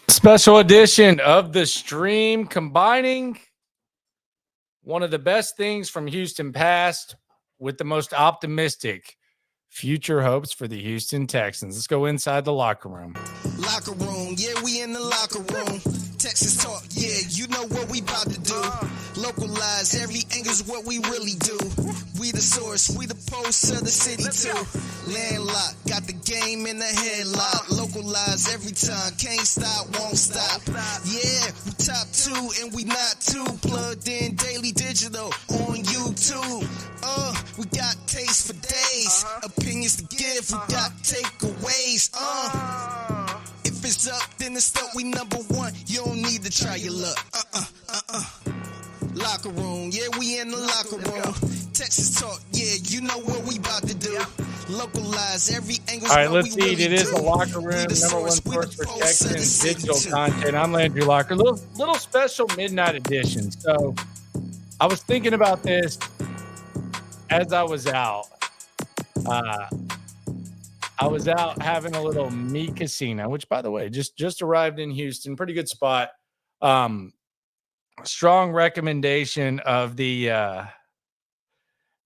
Special edition of the stream, combining one of the best things from Houston past with the most optimistic future hopes for the Houston Texans. Let's go inside the locker room. Locker room, yeah, we in the locker room. Texas talk, yeah, you know what we about to do. Localize, every angle's what we really do. We the source, we the pulse of the city too. Landlocked, got the game in the headlock. Localize every time, can't stop, won't stop. Yeah, we top two and we not too. Plugged in daily digital on YouTube. We got taste for days, opinions to give, we got takeaways. If it's up, then it's up, we number one. You don't need to try your luck. Locker room, yeah, we in the locker room. Texas talk, yeah, you know what we about to do. Localize every angle. All right, let's see. It is the locker room, number one source for Texans digital content. I'm Landry Locker. Little special midnight edition. So I was thinking about this as I was out. I was out having a little meat casino, which, by the way, just arrived in Houston. Pretty good spot. Strong recommendation of the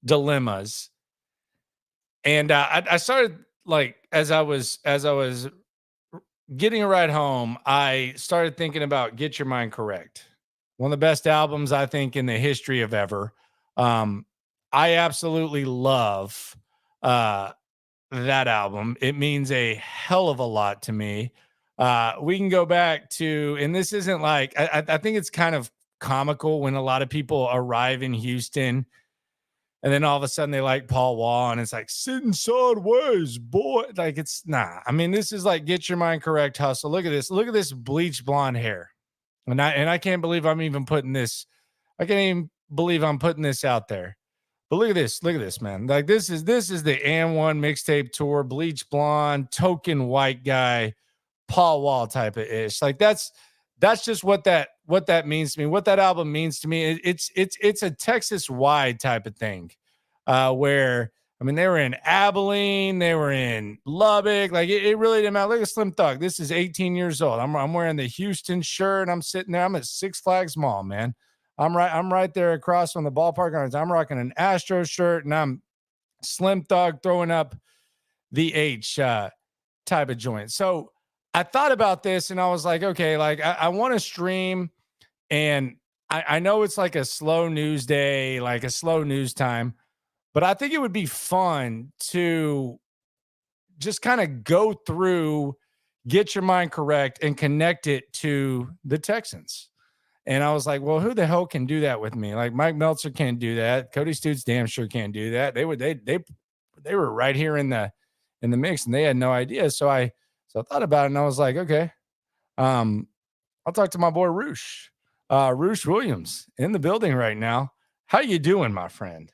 dilemmas. And I started, like, as I was getting a ride home, I started thinking about Get Your Mind Correct. One of the best albums, I think, in the history of ever. I absolutely love that album. It means a hell of a lot to me. We can go back to, and this isn't like, I think it's kind of comical when a lot of people arrive in Houston and then all of a sudden they like Paul Wall and it's like sitting sideways, boy. Like, it's nah. I mean, this is like Get Your Mind Correct hustle. Look at this. Look at this bleach blonde hair. And I can't believe I'm even putting this. I can't even believe I'm putting this out there. But look at this. Look at this, man. Like, this is the AN1 mixtape tour, bleach blonde, token white guy, Paul Wall type of ish. Like, that's just what that means to me. What that album means to me. It's a Texas wide type of thing. Where, I mean, they were in Abilene, they were in Lubbock. Like, it really didn't matter. Look at Slim Thug. This is 18 years old. I'm wearing the Houston shirt. I'm sitting there. I'm at Six Flags Mall, man. I'm right there across from the ballpark. I'm rocking an Astros shirt, and I'm Slim Thug throwing up the H type of joint. So I thought about this, and I was like, okay, like I want to stream, and I know it's like a slow news day, like a slow news time, but I think it would be fun to just kind of go through, Get Your Mind Correct, and connect it to the Texans. And I was like, well, who the hell can do that with me? Like, Mike Meltzer can't do that. Cody Stoots damn sure can't do that. They were right here in the mix, and they had no idea. So I thought about it, and I was like, okay, I'll talk to my boy Roosh. Roosh Williams in the building right now. How you doing, my friend?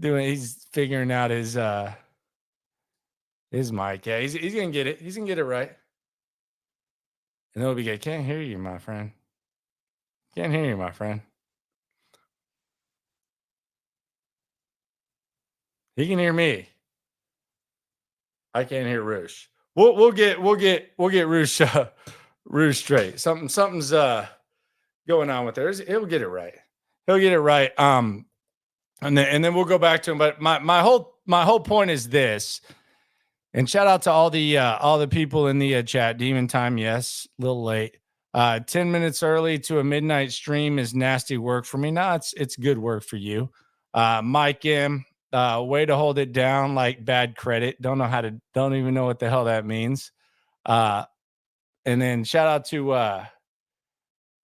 He's figuring out his mic. Yeah, he's gonna get it. He's gonna get it right. And it'll be good. Can't hear you, my friend. Can't hear you, my friend. He can hear me. I can't hear Roosh. We'll get Roosh Roosh straight. Something's going on with theirs. He'll get it right. He'll get it right. And then we'll go back to him. But my whole point is this. And shout out to all the people in the chat. Demon time, yes, a little late. 10 minutes early to a midnight stream is nasty work for me. No, it's good work for you. Mike M, way to hold it down like bad credit. Don't even know what the hell that means. And then shout out to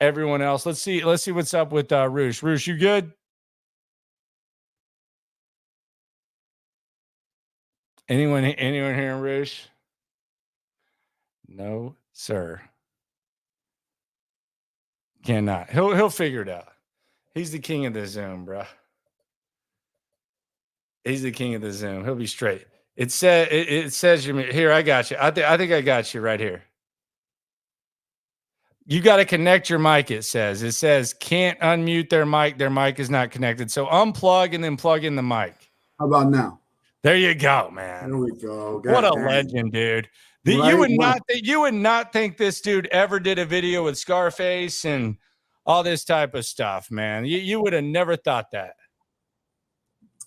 everyone else. Let's see what's up with Roosh. Roosh, you good? Anyone hearing Roosh? No, sir. Cannot. He'll figure it out. He's the king of the Zoom, bro. He's the king of the Zoom. He'll be straight. It says you here. I got you. I think I got you right here. You got to connect your mic. It says can't unmute their mic. Their mic is not connected. So unplug and then plug in the mic. How about now? There you go, man. There we go. What a legend, dude. Right? You would not think this dude ever did a video with Scarface and all this type of stuff, man. You would have never thought that.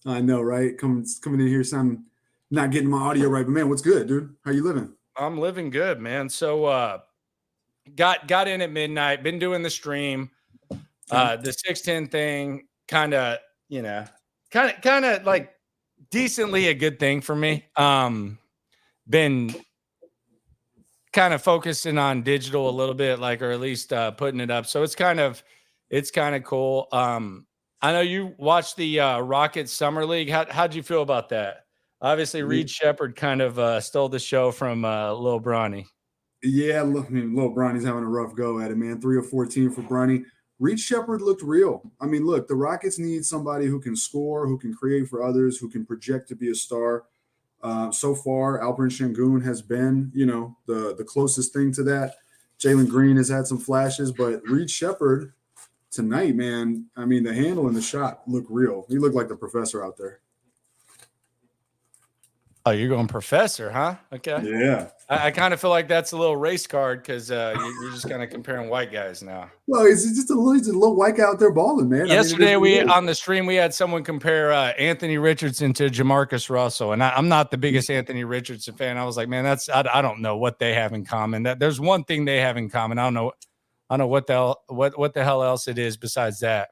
I know, right? Coming in here, sound not getting my audio right, but man, what's good, dude? How you living? I'm living good, man. So got in at midnight, been doing the stream. The 610 thing kind of like decently a good thing for me. Been kind of focusing on digital a little bit, like, or at least putting it up. So it's kind of cool. I know you watched the Rockets Summer League. How'd you feel about that? Obviously, Reed Shepherd kind of stole the show from Lil Bronny. Yeah, look, Lil Bronny's having a rough go at it, man. 3 of 14 for Bronny. Reed Shepherd looked real. I mean, look, the Rockets need somebody who can score, who can create for others, who can project to be a star. So far, Alperen Sengun has been, the closest thing to that. Jalen Green has had some flashes, but Reed Shepherd tonight, man, I mean, the handle and the shot look real. He looked like the professor out there. Oh, you're going professor, huh? Okay. Yeah. I kind of feel like that's a little race card because you're just kind of comparing white guys now. Well, he's just a little white guy out there balling, man. Yesterday, on the stream, we had someone compare Anthony Richardson to Jamarcus Russell, and I'm not the biggest Anthony Richardson fan. I was like, man, I don't know what they have in common. There's one thing they have in common. I don't know what the hell else it is besides that.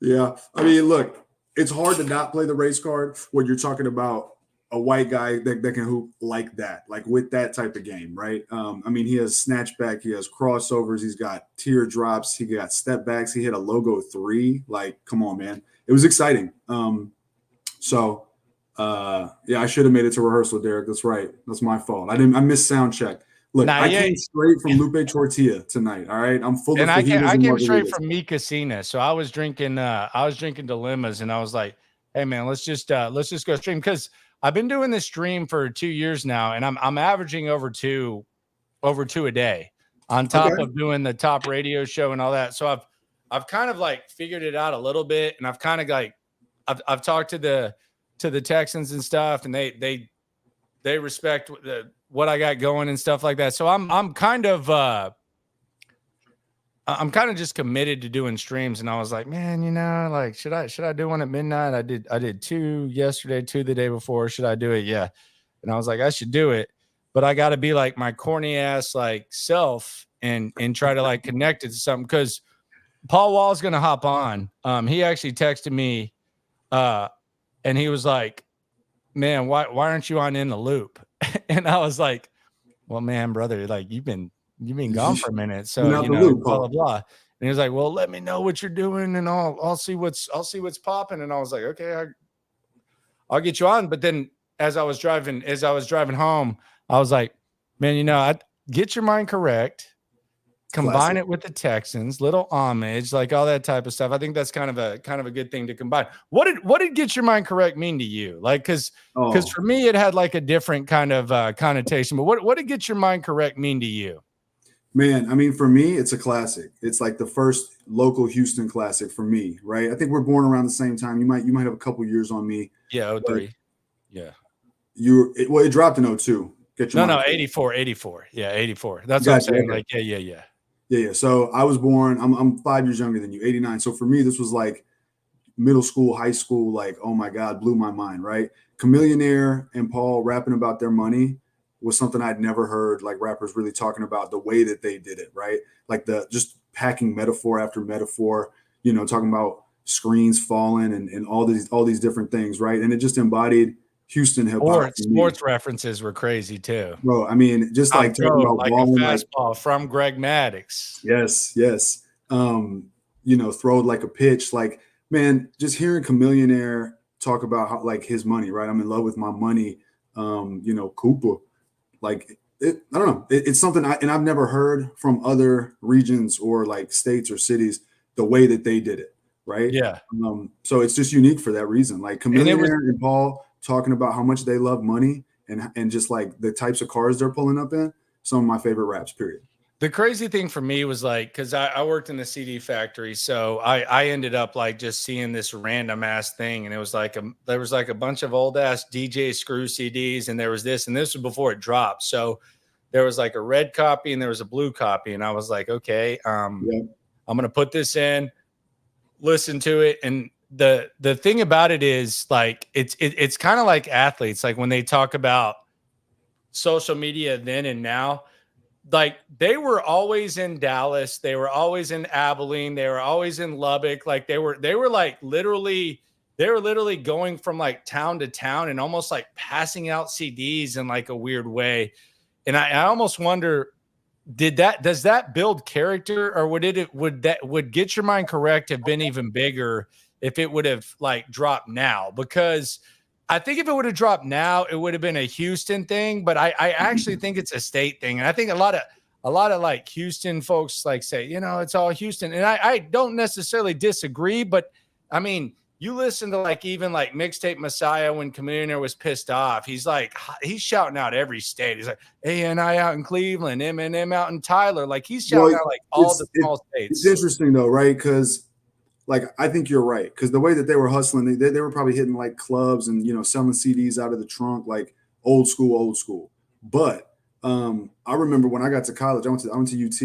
Yeah, I mean, look. It's hard to not play the race card when you're talking about a white guy that can hoop like that, like with that type of game, right? I mean, he has snatchback, he has crossovers, he's got teardrops, he got step backs, he hit a logo 3. Like, come on, man. It was exciting. Yeah, I should have made it to rehearsal, Derek. That's right. That's my fault. I missed sound check. Look, I came straight from Lupe Tortilla tonight. All right, I'm full of fajitas. And I came straight from Mi Casina, so I was drinking dilemmas, and I was like, "Hey, man, let's just go stream," because I've been doing this stream for 2 years now, and I'm averaging over two a day, on top of doing the top radio show and all that. So I've kind of like figured it out a little bit, and I've kind of like I've talked to the Texans and stuff, and they respect what I got going and stuff like that. So I'm kind of just committed to doing streams. And I was like, man, like, should I do one at midnight? I did 2 yesterday, 2 the day before. Should I do it? Yeah. And I was like, I should do it, but I got to be like my corny ass, like, self and try to like connect it to something. Cause Paul Wall's going to hop on. He actually texted me and he was like, man, why aren't you on In the Loop? And I was like, well, man, brother, like you've been gone for a minute. So, loop, blah, blah, blah. And he was like, well, let me know what you're doing and I'll see what's popping. And I was like, okay, I'll get you on. But then as I was driving home, I was like, man, I get your mind correct. Combine it with the Texans, little homage, like all that type of stuff. I think that's kind of a good thing to combine. What did get your mind correct mean to you? Like, because for me, it had like a different kind of connotation. But what did get your mind correct mean to you? Man, I mean, for me, it's a classic. It's like the first local Houston classic for me, right? I think we're born around the same time. You might have a couple years on me. Yeah, 03. Yeah. It dropped in 02. No, 84. Yeah, 84. That's what I'm saying. Okay. Like, yeah. Yeah. So I was born, I'm 5 years younger than you, 89. So for me, this was like middle school, high school, like, oh my God, blew my mind, right? Chamillionaire and Paul rapping about their money was something I'd never heard like rappers really talking about the way that they did it, right? Like just packing metaphor after metaphor, talking about screens falling and all these different things, right? And it just embodied Houston hip hop. Sports references were crazy too, bro. I mean, just like talking about like balling, a fastball from Greg Maddux. Yes. Throwed like a pitch. Like, man, just hearing Chamillionaire talk about how, like, his money, right? I'm in love with my money. Cooper, like, I don't know. It's something I've never heard from other regions or like states or cities the way that they did it, right? Yeah. So it's just unique for that reason. Like Chamillionaire and Paul talking about how much they love money and just like the types of cars they're pulling up in. Some of my favorite raps, period. The crazy thing for me was like, because I worked in the CD factory, so I ended up like just seeing this random ass thing, and it was like there was like a bunch of old ass DJ Screw CDs, and there was this, and this was before it dropped. So there was like a red copy and there was a blue copy, and I was like, okay, I'm gonna put this in, listen to it, and the thing about it is like it's kind of like athletes, like when they talk about social media then and now. Like they were always in Dallas, they were always in Abilene, they were always in Lubbock. Like they were like literally going from like town to town and almost like passing out CDs in like a weird way. And I almost wonder, does that build character, or would Get Your Mind Correct have been even bigger if it would have like dropped now? Because I think if it would have dropped now, it would have been a Houston thing, but I actually think it's a state thing. And I think a lot of like Houston folks like say, it's all Houston. And I don't necessarily disagree, but I mean, you listen to like even like Mixtape Messiah when Chamillionaire was pissed off. He's shouting out every state. He's like A&I out in Cleveland, Eminem out in Tyler. Like he's shouting out like all the small states. It's interesting though, right? Because like, I think you're right. Because the way that they were hustling, they were probably hitting like clubs and, selling CDs out of the trunk, like old school. But I remember when I got to college, I went to UT,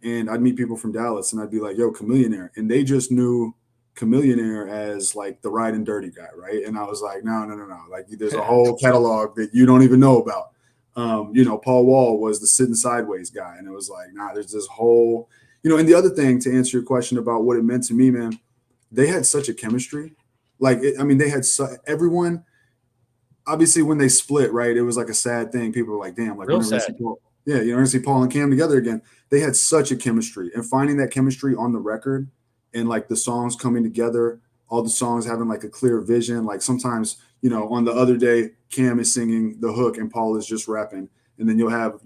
and I'd meet people from Dallas, and I'd be like, yo, Chamillionaire. And they just knew Chamillionaire as like the ride and dirty guy, right? And I was like, no. Like there's a whole catalog that you don't even know about. Paul Wall was the sitting sideways guy. And it was like, nah, there's this whole... and the other thing, to answer your question about what it meant to me, man, they had such a chemistry. Like, they had everyone. Obviously, when they split, right, it was like a sad thing. People were like, "Damn!" Like, real sad. You're gonna see Paul and Cam together again. They had such a chemistry, and finding that chemistry on the record, and like the songs coming together, all the songs having like a clear vision. Like sometimes, on the other day, Cam is singing the hook and Paul is just rapping. And then you'll have,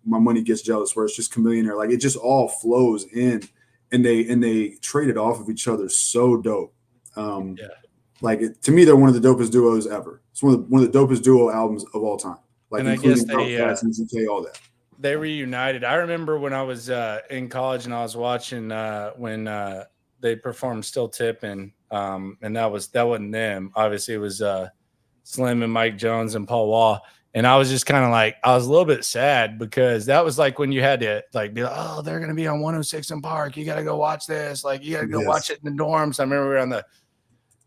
My Money Gets Jealous, where it's just Chamillionaire. Like it just all flows in, and they traded off of each other so dope. To me, they're one of the dopest duos ever. It's one of the dopest duo albums of all time. Like, and I guess all that. They reunited. I remember when I was in college and I was watching when they performed "Still Tippin'," and that wasn't them. Obviously, it was Slim and Mike Jones and Paul Wall. And I was just kind of like, I was a little bit sad because that was like when you had to like be like, oh, they're going to be on 106 in Park. You got to go watch this. Like, you got to go watch it in the dorms. I remember we were on the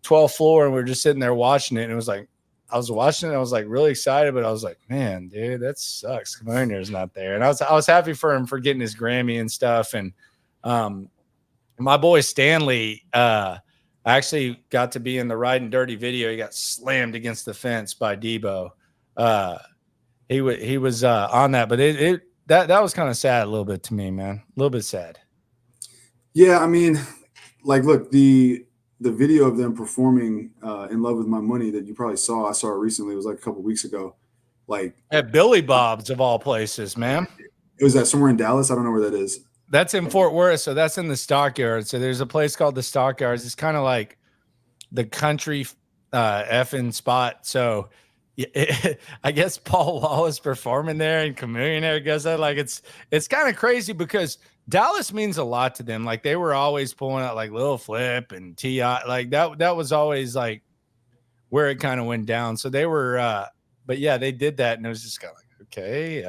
12th floor and we were just sitting there watching it. And it was like, I was watching it. I was like really excited, but I was like, man, dude, that sucks. Chamillionaire's not there. And I was happy for him for getting his Grammy and stuff. And my boy Stanley, I actually got to be in the Ride and Dirty video. He got slammed against the fence by Debo. He was on that, but that was kind of sad a little bit to me, man. A little bit sad. Yeah, like, look, the video of them performing "In Love with My Money" that you probably saw, I saw it recently. It was like a couple weeks ago. Like at Billy Bob's of all places, man. It was that somewhere in Dallas. I don't know where that is. That's in Fort Worth, so that's in the Stockyards. So there's a place called the Stockyards. It's kind of like the country effing spot. So I guess Paul Wall is performing there and Chamillionaire goes that. Like it's kind of crazy because Dallas means a lot to them. Like they were always pulling out like Lil Flip and T.I. Like that was always like where it kind of went down. So they were but yeah, they did that and it was just kind of like, okay.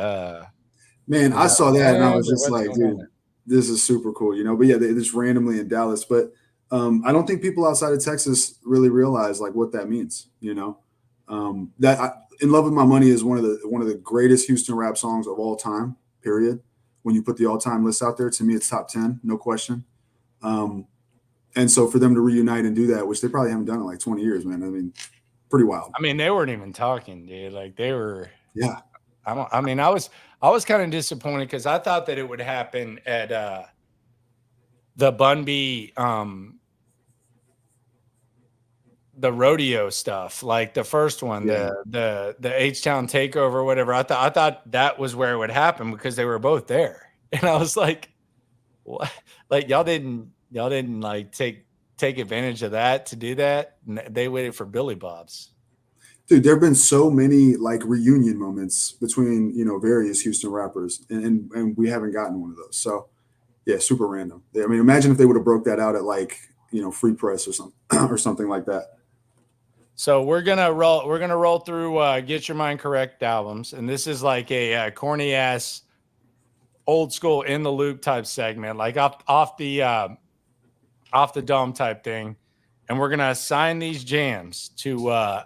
Man, I saw that and I was just like, dude, this is super cool, But yeah, they just randomly in Dallas. But I don't think people outside of Texas really realize like what that means, In Love with My Money is one of the greatest Houston rap songs of all time, period. When you put the all-time list out there, to me, it's top 10, no question. And so for them to reunite and do that, which they probably haven't done in like 20 years, man. Pretty wild. They weren't even talking, dude. Like they were. Yeah. I was kind of disappointed because I thought that it would happen at the Bunby the rodeo stuff, like the first one, the H-Town takeover or whatever. I thought that was where it would happen because they were both there. And I was like, what? Like y'all didn't like take advantage of that to do that. They waited for Billy Bob's. Dude, there have been so many like reunion moments between, you know, various Houston rappers, and we haven't gotten one of those. So yeah, super random. I mean, imagine if they would have broke that out at like, you know, Free Press or something or something like that. So we're gonna roll through Get Your Mind Correct albums, and this is like a corny ass old school in the loop type segment, like off the dome type thing, and we're gonna assign these jams to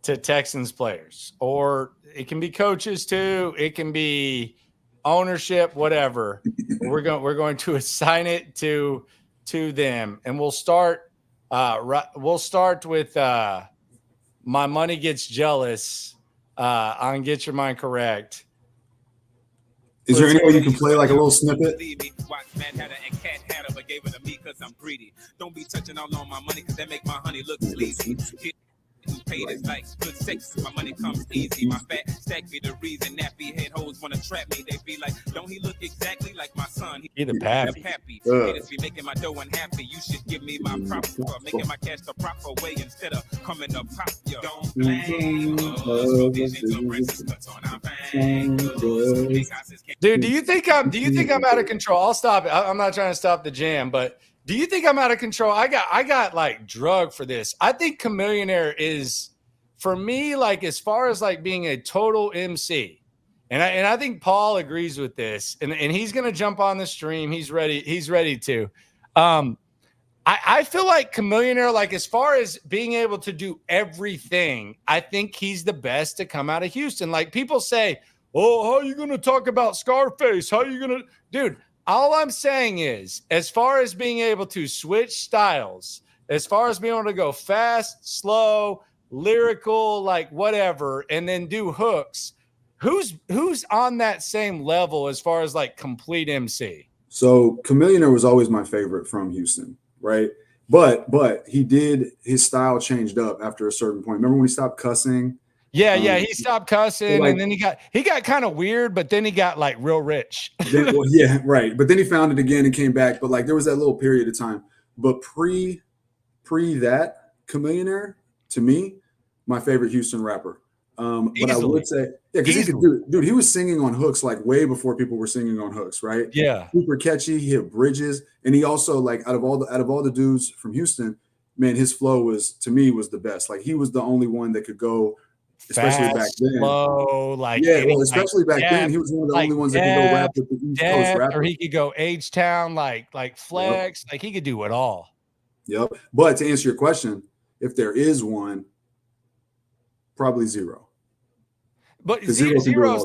to Texans players, or it can be coaches too, it can be ownership, whatever. We're going to assign it to them, and we'll start with My Money Gets Jealous on Get Your Mind Correct. Is there any way you can play like a little snippet? Don't be touching all on my money because that make my honey look sleazy. Who paid is like good sex. My money comes easy. My fat stack be the reason nappy head hoes wanna trap me. They be like, don't he look exactly like my son? He the pappy. Haters be making my dough unhappy. You should give me my props for making my cash the proper way instead of coming up pop. Yo, don't blame Dude, do you think I'm out of control? I'll stop it. I'm not trying to stop the jam, but do you think I'm out of control? I got like drugged for this. I think Chamillionaire is, for me, like as far as like being a total MC, and I think Paul agrees with this, and he's gonna jump on the stream. He's ready to. I feel like Chamillionaire, like as far as being able to do everything, I think he's the best to come out of Houston. Like people say, oh, how are you gonna talk about Scarface? How are you gonna, dude? All I'm saying is, as far as being able to switch styles, as far as being able to go fast, slow, lyrical, like whatever, and then do hooks, who's on that same level as far as like complete MC? So Chamillionaire was always my favorite from Houston, right? But his style changed up after a certain point. Remember when he stopped cussing? Yeah, he stopped cussing, like, and then he got kind of weird, but then he got like real rich. Well, yeah, right. But then he found it again and came back. But like there was that little period of time. But pre that, Chamillionaire, to me, my favorite Houston rapper. But I would say, yeah, because he could do it. Dude, he was singing on hooks like way before people were singing on hooks, right? Yeah. Super catchy. He hit bridges. And he also, like, out of all the dudes from Houston, man, his flow was the best. Like he was the only one that could go. Especially fast, back then, slow, like yeah. Well, especially back then, he was one of the only ones that could go rap with the East Coast rappers. Or he could go H-Town, like flex, like he could do it all. Yep. But to answer your question, if there is one, probably Zero. But Zero's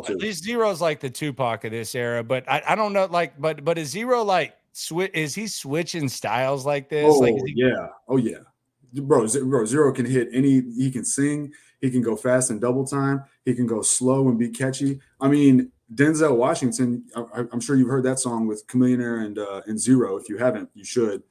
like the Tupac of this era. But I don't know, like, but is Zero like is he switching styles like this? Oh like, yeah, bro. Zero can hit any. He can sing. He can go fast and double time. He can go slow and be catchy. I mean, Denzel Washington, I'm sure you've heard that song with Chamillionaire and Zero. If you haven't, you should.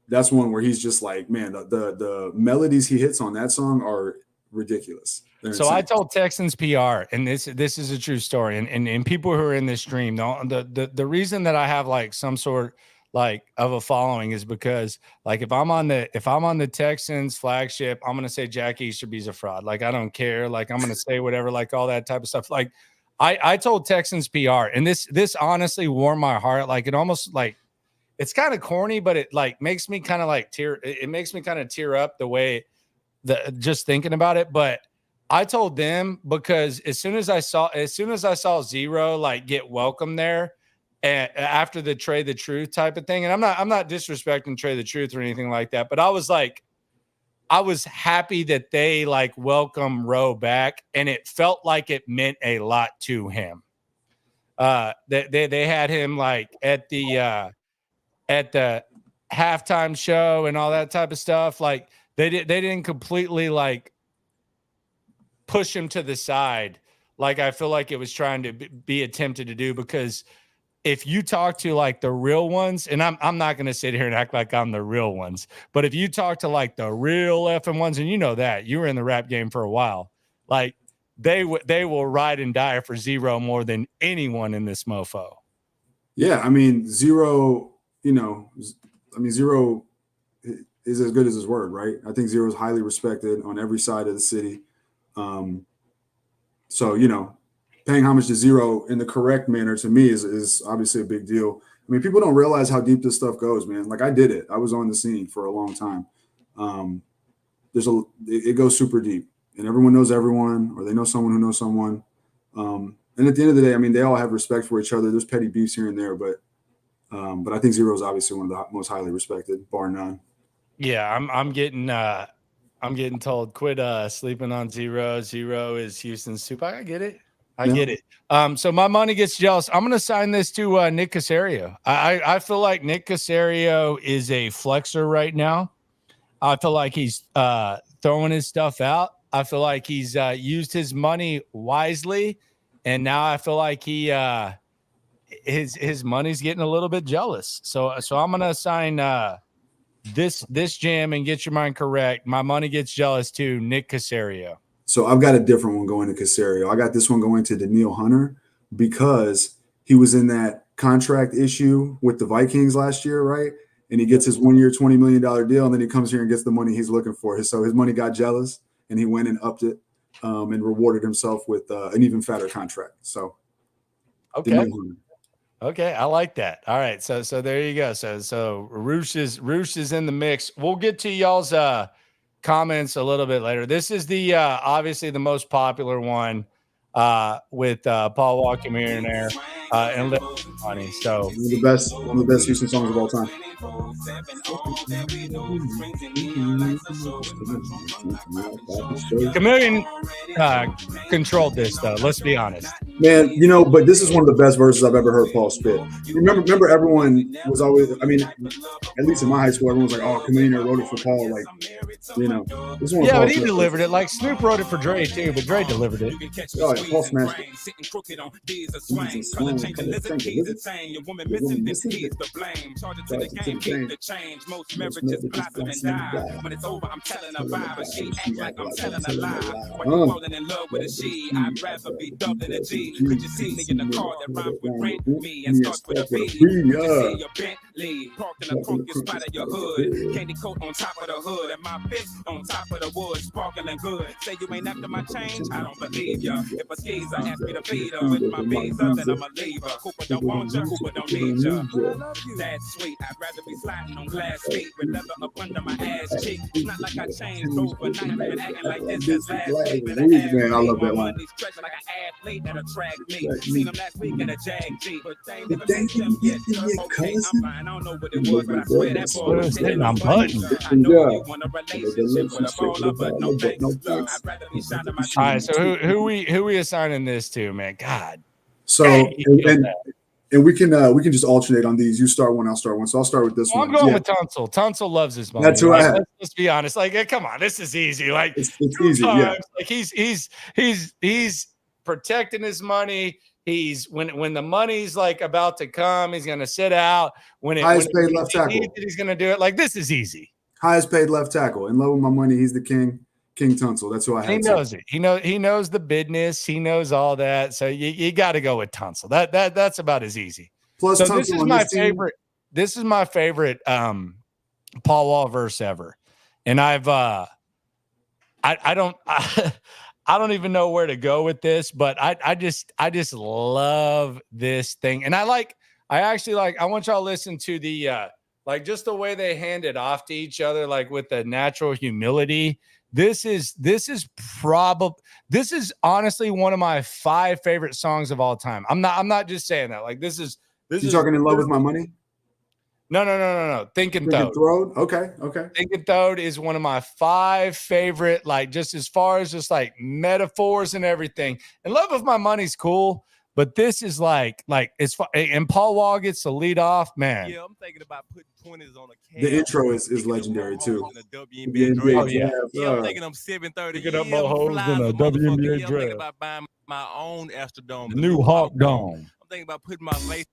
That's one where he's just like, man, the melodies he hits on that song are ridiculous. So I told Texans PR, and this is a true story, and people who are in this stream, the reason that I have like some sort like of a following is because like if I'm on the Texans flagship, I'm gonna say Jack Easterby's a fraud. Like I don't care. Like I'm gonna say whatever, like all that type of stuff. Like I told Texans PR, and this honestly warmed my heart. Like it almost like it's kind of corny, but it like makes me kind of like tear. It makes me kind of tear up the way just thinking about it. But I told them because as soon as I saw Zero like get welcome there. And after the Trey the Truth type of thing, and I'm not disrespecting Trey the Truth or anything like that, but I was happy that they like welcome Roe back, and it felt like it meant a lot to him. They had him like at the halftime show and all that type of stuff. Like they didn't completely like push him to the side, like I feel like it was trying to be attempted to do, because if you talk to like the real ones, and I'm not going to sit here and act like I'm the real ones, but if you talk to like the real effing ones, and you know that you were in the rap game for a while, like they will ride and die for Zero more than anyone in this mofo. Yeah, I mean Zero. Zero is as good as his word, right? I think Zero is highly respected on every side of the city. So, you know, paying homage to Zero in the correct manner to me is obviously a big deal. I mean, people don't realize how deep this stuff goes, man. Like I did it. I was on the scene for a long time. It goes super deep, and everyone knows everyone, or they know someone who knows someone. And at the end of the day, I mean, they all have respect for each other. There's petty beefs here and there, but I think Zero is obviously one of the most highly respected, bar none. Yeah, I'm getting told quit sleeping on Zero. Zero is Houston's soup. I get it. I get it. So my money gets jealous. I'm gonna sign this to Nick Caserio. I feel like Nick Caserio is a flexer right now. I feel like he's throwing his stuff out. I feel like he's used his money wisely, and now I feel like his money's getting a little bit jealous. So I'm gonna assign this jam and get your mind correct. My money gets jealous to Nick Caserio. So I've got a different one going to Caserio. I got this one going to Daniil Hunter because he was in that contract issue with the Vikings last year, right? And he gets his 1 year, $20 million deal, and then he comes here and gets the money he's looking for. So his money got jealous, and he went and upped it and rewarded himself with an even fatter contract. So, okay, I like that. All right, so there you go. So Roosh is in the mix. We'll get to y'all's comments a little bit later. This is the obviously the most popular one with Paul Walker Millionaire and Little Money. So one of the best Houston songs of all time. Chameleon controlled this though. Let's be honest, man. You know, but this is one of the best verses I've ever heard Paul spit. Remember, everyone was always. I mean, at least in my high school, everyone was like, "Oh, Chamillionaire wrote it for Paul." Like, you know, this one. Yeah, but he delivered it. Like Snoop wrote it for Dre too, but Dre delivered it. Oh, yeah, Paul smashed it. Most marriages blossom and die. When it's over, I'm telling a lie, but she act like I'm telling a lie. When you're falling in love with a she, I'd rather be dubbed than a G. Could you see me in the car that rhymes with rent me and starts with a B? Could you see your Bentley parked in a crooked spot of your hood? Candy coat on top of the hood and my fist on top of the wood, sparkling good. Say you ain't after my change, I don't believe ya. If a skeezer ask me to feed her with my visa, then I'ma leave her. Cooper don't want ya, Cooper don't need ya. That's sweet, I'd rather be sliding on glass feet with leather up under my ass cheek. It's not like I changed overnight, been acting like this since last week. Man, I love that one. Stretching like an athlete at a track meet. Seen them last week in a Jag G, but they never seen them yet. Okay, I'm fine, I don't know what it was, but I swear that ball was hitting I'm button. I know you want a relationship with a baller, but no thanks. Look, I'd rather be shining my. All right, so who we assigning this to, man? God. So and we can just alternate on these. You start one, I'll start one. So I'll start with this one. I'm going with Tunsil. Tunsil loves his money. That's who I have. Let's be honest. Like, come on, this is easy. Like, it's easy. Yeah. Like he's protecting his money. He's when the money's like about to come, he's gonna sit out. Highest paid left tackle. He's gonna do it. Like, this is easy. Highest paid left tackle. In love with my money, he's the king. King Tunsil. That's who I have. He knows it. He knows the business. He knows all that. So you got to go with Tunsil. That's about as easy. Plus, so Tunsil this is my favorite. This is my favorite Paul Wall verse ever, and I don't even know where to go with this, but I just love this thing, and I want y'all to listen to the like just the way they hand it off to each other, like with the natural humility. This is honestly one of my 5 favorite songs of all time. I'm not just saying that. Like this is You talking In Love with My Money? No. Thinking Toad. Okay. Thinking Toad is one of my 5 favorite, like just as far as just like metaphors and everything. In Love with My Money's cool, but this is like it's fun. And Paul Wall gets the lead off, man. Yeah, I'm thinking about putting 20s on a can. The intro is legendary too. Yeah, I'm thinking I'm 730. Picking up more hoes than a WNBA I'm draft. thinking about buying my own Astrodome. The new Hawk Dome. I'm thinking about putting my face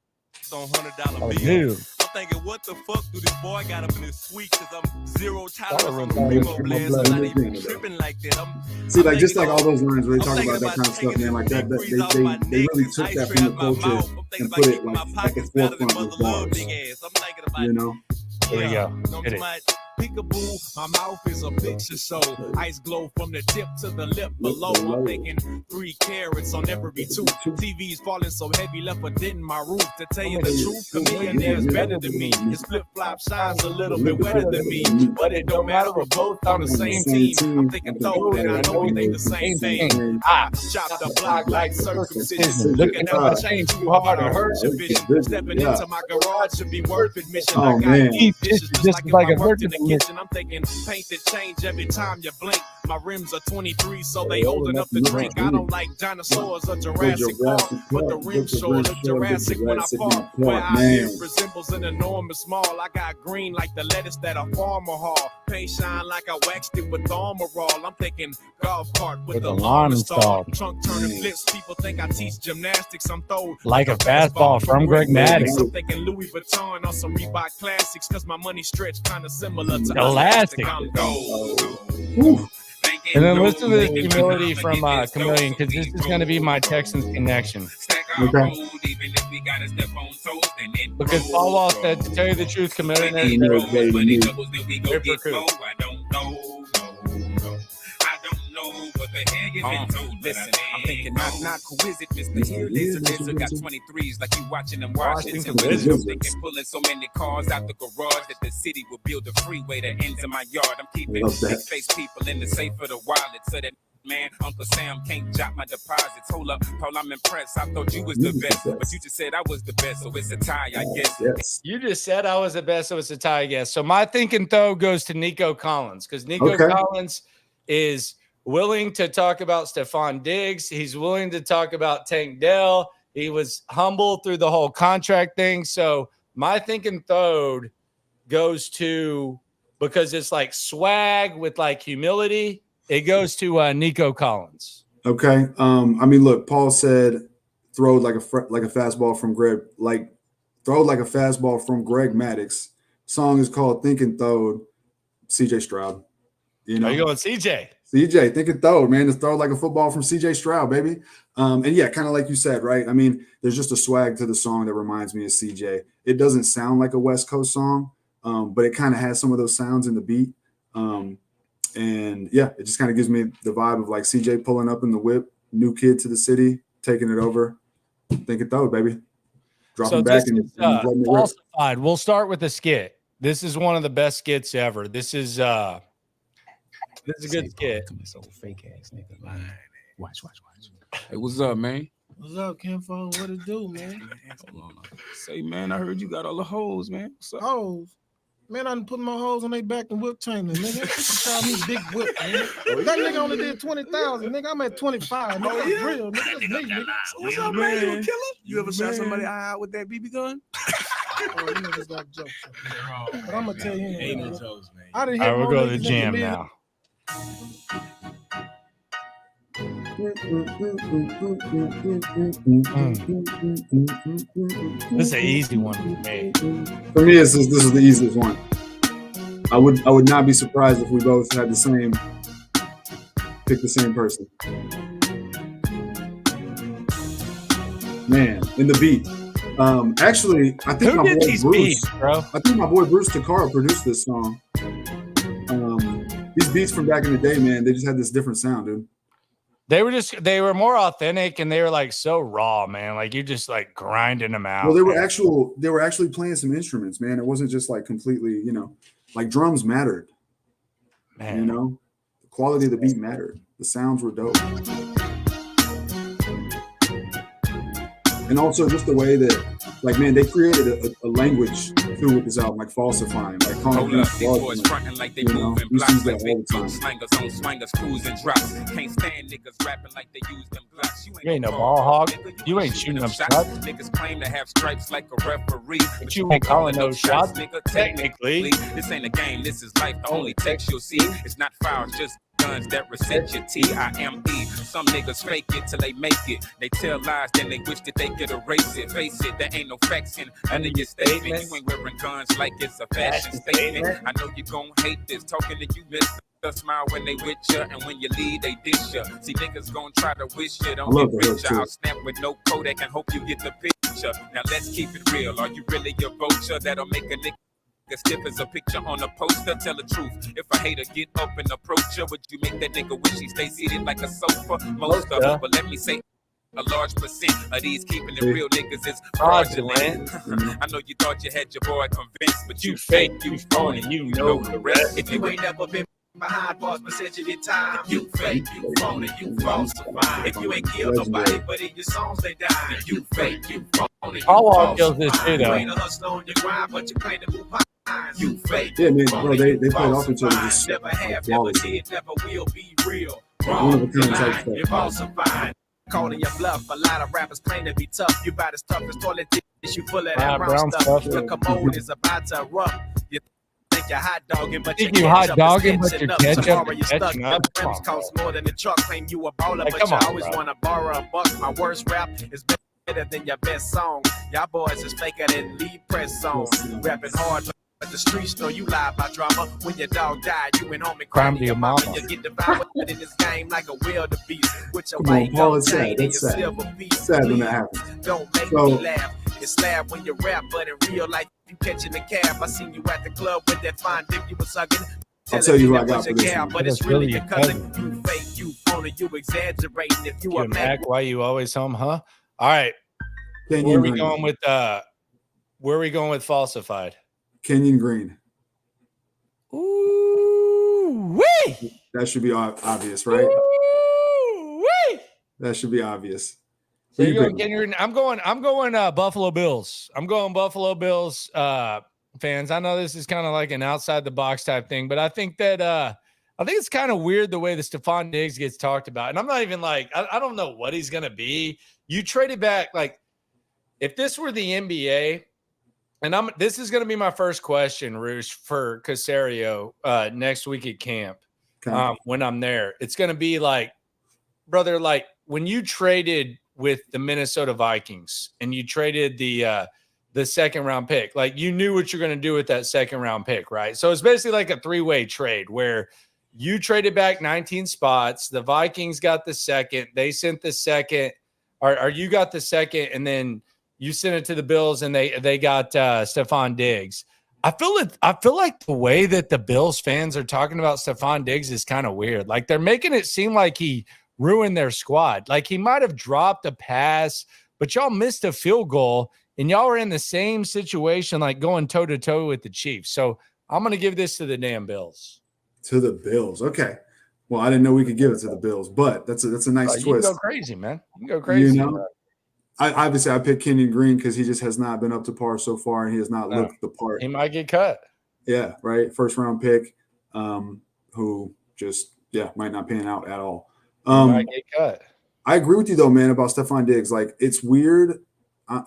on $100 Yeah. bills. I'm thinking, what the fuck do this boy got up in his suite? Cause I'm zero tolerance. I'm not even tripping like that. See, like just like all those lines where they talk about that kind of stuff, man. Like that they really took that from the culture and put it like at the forefront of bars. You know. There you go. Hit it. peekaboo. My mouth is a picture show. Ice glow from the tip to the lip below. I'm thinking 3 carats on every tooth. TV's falling so heavy, left a dent in my roof. To tell you the truth, Chamillionaire is better than me. His flip-flop shines a little bit wetter than me. But it don't matter, we're both on the same team. I'm thinking though that I know we think the same thing. I chopped the block like circumcision. Looking at my chain too hard to hurt your vision. Stepping into my garage should be worth admission. I got deep dishes just like if I worked in the kitchen. I'm thinking paint that change every time you blink. My rims are 23, so they old enough to drink. I don't like dinosaurs or Jurassic Park, but the rim sure look Jurassic when I park. Where I live resembles an enormous mall. I got green like the lettuce that a farmer haul. Paint shine like I waxed it with armor all. I'm thinking golf cart with alarm installed. Trunk turning flips. People think I teach gymnastics. I'm throwed like a fastball from Greg Maddox. I'm thinking Louis Vuitton on some Reebok classics, cause my money stretched kind of similar to elastic. I'm gold. And then listen to this humility from Chamillionaire, because this is going to be my Texans connection. Okay. Because Paul Wall said, to tell you the truth, Chamillionaire is cool. Listen, I'm thinking not who is it, Mr. Here Lizard got 23s like you watching them Washington Wizards. I'm thinking pulling so many cars out the garage that the city will build a freeway that ends in my yard. I'm keeping big face people in the safe for the wallet so that man, Uncle Sam can't jot my deposits. Hold up, Paul, I'm impressed. I thought you was the best, but you just said I was the best, so it's a tie, I guess. Yes. You just said I was the best, so it's a tie, I guess. So my thinking, though, goes to Nico Collins, because Nico Collins is willing to talk about Stephon Diggs. He's willing to talk about Tank Dell. He was humble through the whole contract thing. So my thinking third goes to, because it's like swag with like humility, it goes to Nico Collins. Okay. I mean, look, Paul said throw like a fastball from Greg Maddox. Song is called Thinking Throwed. CJ Stroud. You know, are you going CJ? CJ, Thinking Throwed, man. Just throw like a football from CJ Stroud, baby. And yeah, kind of like you said, right? I mean, there's just a swag to the song that reminds me of CJ. It doesn't sound like a West Coast song, but it kind of has some of those sounds in the beat. And yeah, it just kind of gives me the vibe of like CJ pulling up in the whip, new kid to the city, taking it over. Thinking Throwed, baby. Dropping back and falsified. We'll start with the skit. This is one of the best skits ever. This is a good skit. This old fake ass nigga lying. Watch. Hey, what's up, man? What's up, Kenfo? What it do, man? Hold on. Say, man, I heard you got all the hoes, man. What's up? Hoes? Man, I done put my hoes on their back and whip chain them, nigga. You call me Big Whip, man. That nigga only did 20,000, nigga. I'm at 25, nigga. That's real, nigga. That's me, nigga. What's up, man? You a killer? You ever shot somebody out with that BB gun? Oh, you niggas got jokes. But I'm gonna tell you, ain't no jokes, man. I didn't All hit right, we'll go to the jam now. This is an easy one for me. For me, this is the easiest one. I would not be surprised if we both had pick the same person. Man, in the beat. Actually, I think my boy Bruce Takara produced this song. These beats from back in the day, man, they just had this different sound, dude. They were more authentic, and they were like so raw, man. Like you just like grinding them out. Well, they were actually playing some instruments, man. It wasn't just like completely, like drums mattered. Man. The quality of the beat mattered. The sounds were dope. And also just the way that, like, man, they created a language too with this album, like falsifying, like calling these boys fronting like they moving blocks, like big boot slangers on swingers, cruising drops. Can't stand niggas rapping like they use them blocks. You ain't no ball hog. You ain't shooting them shots. Niggas claim to have stripes like a referee, but you ain't calling those shots. Nigga, technically, this ain't a game. This is life. The only text you'll see is not fouls, just guns that reset your T-I-M-E. Some niggas fake it till they make it. They tell lies, then they wish that they could erase it. Face it, there ain't no facts in none of your statements. You ain't wearing guns like it's a fashion statement. I know you gon' hate this. Talking to you, miss a smile when they with ya, and when you leave, they dish ya. See, niggas gon' try to wish ya don't get richer. I'll snap with no Kodak and hope you get the picture. Now let's keep it real. Are you really a vulture that'll make a nigga As stiff as a picture on a poster, tell the truth. If a hater get up and approach you, would you make that nigga wish he stay seated like a sofa? Most of them, but let me say a large percent of these keeping it real niggas is fraudulent. I know you thought you had your boy convinced, but you fake, you phony, you know the rest. If you ain't never been behind bars percentage in time, you fake, you phony, you falsify. If you ain't killed nobody, but in your songs they die, you fake, you phony, you All kills this shit you though. ain't a hustler on your grind, but you claim to move high. You fake, Yeah, man, bro, they played off each other just never have, never did, never will be real. One of a Wrong, you kind type lying, stuff. you're falsifying. Calling your bluff. A lot of rappers claim to be tough. You about as tough as toilet tissue full of that brown stuff. Your commode is about to erupt. You think you're hot dogging, but Think you hot dogging, but your ketchup Tomorrow is you're stuck. catching up. The rims cost more than the truck. Claim you a baller, Like, but come you on, always bro. want to borrow a buck. My worst rap is better than your best song. Y'all boys is faker than lead press songs. Rapping hard, but the streets know you lie about drama. When your dog died, you went home and cried to your mama. You get devoured in this game like a wildebeest. With your Come on, white Paul, gold it's sad. chain and your That's sad. silver piece. Sad when that happens. Don't make So- me laugh. It's laugh when you rap, but in real life, you catching the cab. I seen you at the club with that fine dick you was hugging. I'll tell you who I that got was for your this gal, one. but it's That's really really your cousin. You fake, you phony, you exaggerating. If you You a and Mac, Mac, why you always home, huh? All right. Kenyon Where are we Green. going with where are we going with falsified? Kenyon Green. Ooh wee! That should be obvious, right? Ooh wee! That should be obvious. So Who you're you going picking? Kenyon. I'm going Buffalo Bills. I'm going Buffalo Bills fans. I know this is kind of like an outside the box type thing, but I think that I think it's kind of weird the way that Stephon Diggs gets talked about. And I'm not even like, I don't know what he's gonna be. You traded back, like if this were the NBA, and this is gonna be my first question, Roosh, for Casario next week at camp. Okay. When I'm there, it's gonna be like, brother, like when you traded with the Minnesota Vikings and you traded the second round pick, like you knew what you're going to do with that second round pick, right? So it's basically like a three-way trade where you traded back 19 spots. The Vikings got the second, they sent the second, or you got the second, and then you sent it to the Bills and they got Stephon Diggs. I feel like the way that the Bills fans are talking about Stephon Diggs is kind of weird. Like they're making it seem like he ruined their squad. Like he might have dropped a pass, but y'all missed a field goal and y'all are in the same situation, like going toe to toe with the Chiefs. So I'm going to give this to the damn Bills. To the Bills. Okay. Well, I didn't know we could give it to the Bills, but that's a nice You can twist. go crazy, man. You can go crazy. You know, I picked Kenyon Green because he just has not been up to par so far, and he has not looked the part. He might get cut. Yeah, right. First round pick, who just might not pan out at all. He might get cut. I agree with you though, man, about Stephon Diggs. Like it's weird. I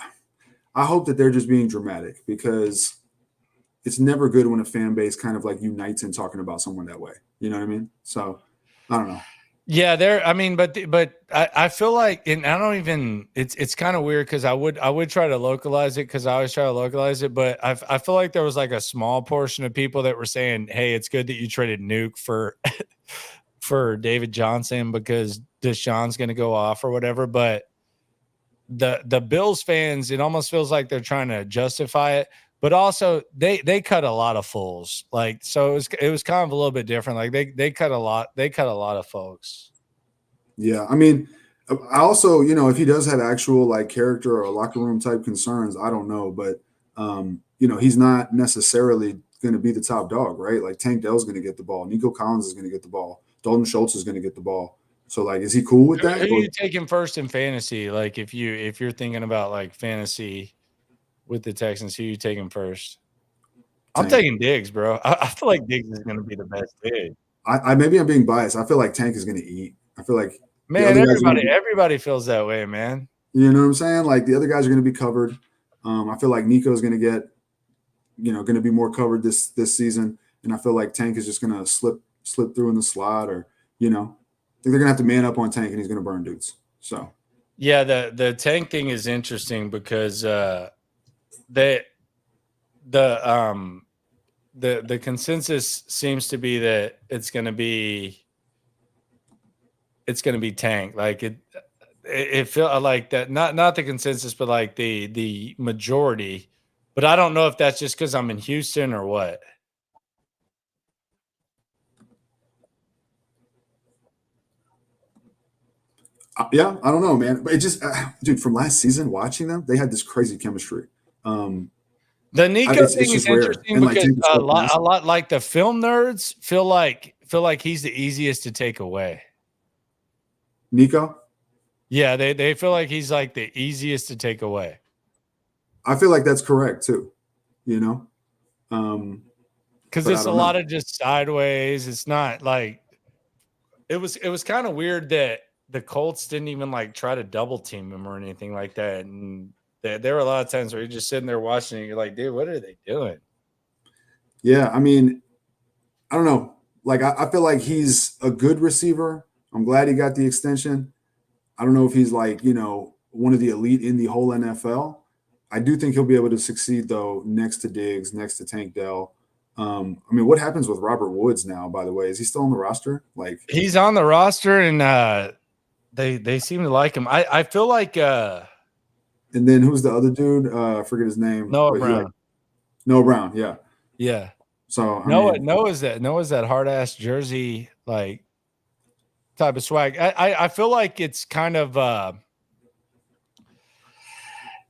hope that they're just being dramatic because it's never good when a fan base kind of like unites in talking about someone that way. You know what I mean? So I don't know. Yeah, but I feel like, and I don't even, it's kind of weird because I would try to localize it because I always try to localize it, but I feel like there was like a small portion of people that were saying, hey, it's good that you traded Nuke for David Johnson because Deshaun's going to go off or whatever. But the Bills fans, it almost feels like they're trying to justify it, but also they cut a lot of fools. Like, so it was kind of a little bit different. Like they cut a lot of folks. Yeah. I mean, I also, if he does have actual like character or locker room type concerns, I don't know, but he's not necessarily going to be the top dog, right? Like Tank Dell's going to get the ball. Nico Collins is going to get the ball. Dalton Schultz is going to get the ball. So like, is he cool with that? Who are you taking first in fantasy? Like if you're thinking about like fantasy with the Texans, who are you taking first? I'm taking Diggs, bro. I feel like Diggs is going to be the best dig. Maybe I'm being biased. I feel like Tank is going to eat. I feel like everybody feels that way, man. You know what I'm saying? Like the other guys are going to be covered. I feel like Nico is going to get, going to be more covered this season, and I feel like Tank is just going to slip through in the slot, or I think they're going to have to man up on Tank, and he's going to burn dudes. So yeah, the Tank thing is interesting because the consensus seems to be that it's going to be Tank. Like it felt like that, not the consensus, but like the majority but I don't know if that's just because I'm in Houston or what. Yeah, I don't know, man. But it just, dude, from last season, watching them, they had this crazy chemistry. The Nico thing is rare. interesting And, because a lot like the film nerds feel like he's the easiest to take away. Nico? Yeah, they feel like he's like the easiest to take away. I feel like that's correct too, you know? Because it's a lot of just sideways. It's not like it was kind of weird that the Colts didn't even like try to double team him or anything like that. And there were a lot of times where you're just sitting there watching it, you're like, dude, what are they doing? Yeah, I mean, I don't know. Like, I feel like he's a good receiver. I'm glad he got the extension. I don't know if he's like, you know, one of the elite in the whole NFL. I do think he'll be able to succeed, though, next to Diggs, next to Tank Dell. I mean, what happens with Robert Woods now, by the way? Is he still on the roster? Like, he's on the roster, and they seem to like him. I feel like and then who's the other dude? I forget his name. Noah Brown. Noah Brown, yeah. Yeah. So Noah's that hard ass jersey like type of swag. I feel like it's kind of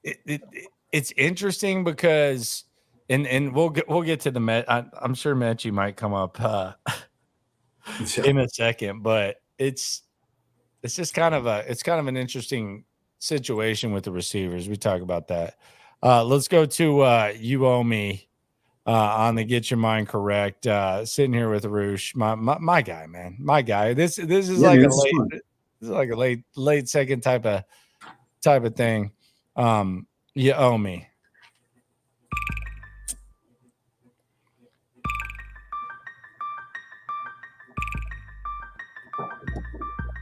it's interesting because and we'll get to the Met. I'm sure Mechie might come up in a second, but it's just kind of an interesting situation with the receivers. We talk about that. Let's go to You Owe Me. On the Get Your Mind Correct, sitting here with Roosh, my guy, man, my guy. This is like a late second type of thing. You owe me.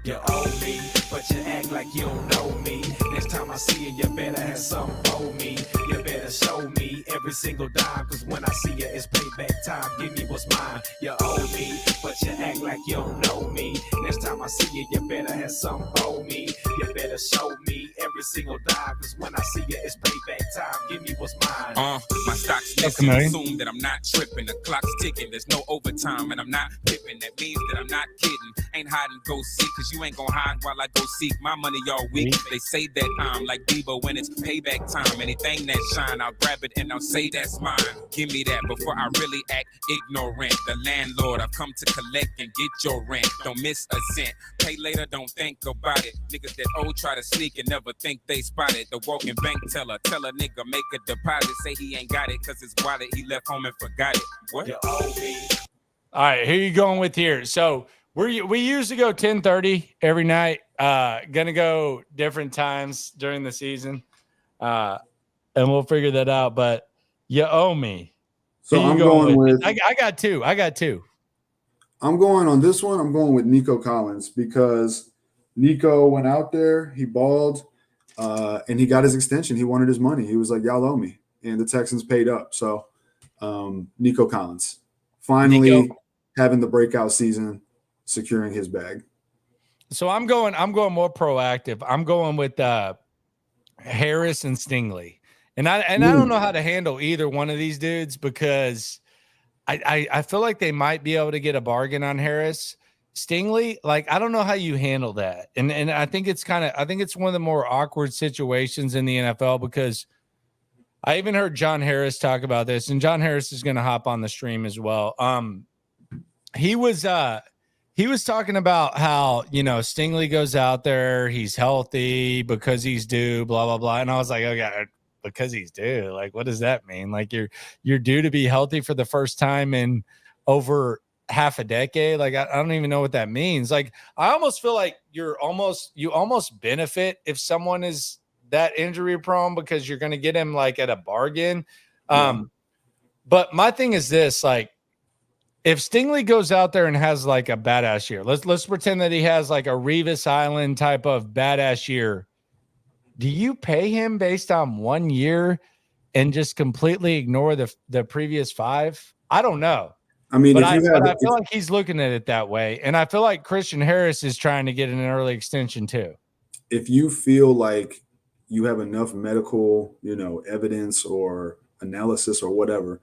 You owe me, but you act like you don't know me. Next time I see you, you better have something for me. You better show me every single dime, cause when I see you, it's payback time. Give me what's mine. You owe me, but you act like you don't know me. Next time I see you, you better have something for me. You better show me every single dime, cause when I see you, it's payback time. Give me what's mine. My stock's missing. Assume that I'm not tripping. The clock's ticking. There's no overtime, and I'm not pipping. That means that I'm not kidding. Ain't hide and go seek, cause you ain't gonna hide while I go seek my money all week. They say that I'm like Debo when it's payback time. Anything that shine, I'll grab it and I'll say that's mine. Give me that before I really act ignorant. The landlord, I've come to collect and get your rent. Don't miss a cent. Pay later, don't think about it. Niggas that old try to sneak and never think they spot it. The walking bank teller, tell a nigga make a deposit. Say he ain't got it cause his wallet he left home and forgot it. What? You owe me. All right, who you going with here? So we used to go 10:30 every night. Gonna go different times during the season, and we'll figure that out. But you owe me. So I'm going with. I got two. I'm going on this one. I'm going with Nico Collins because Nico went out there, he balled, and he got his extension. He wanted his money. He was like, "Y'all owe me," and the Texans paid up. So Nico Collins finally having the breakout season, securing his bag. So I'm going more proactive. I'm going with Harris and Stingley. And I don't know how to handle either one of these dudes because I feel like they might be able to get a bargain on Harris. Stingley, like I don't know how you handle that. And I think it's one of the more awkward situations in the NFL because I even heard John Harris talk about this, and John Harris is going to hop on the stream as well. He was talking about how, Stingley goes out there, he's healthy because he's due, blah, blah, blah. And I was like, oh, God, because he's due. Like, what does that mean? Like, you're due to be healthy for the first time in over half a decade. Like, I don't even know what that means. Like, I almost feel like you almost benefit if someone is that injury prone because you're going to get him like at a bargain. But my thing is this, like, if Stingley goes out there and has like a badass year, let's pretend that he has like a Revis Island type of badass year. Do you pay him based on 1 year and just completely ignore the previous 5? I don't know. I mean, I feel like he's looking at it that way. And I feel like Christian Harris is trying to get an early extension too. If you feel like you have enough medical, evidence or analysis or whatever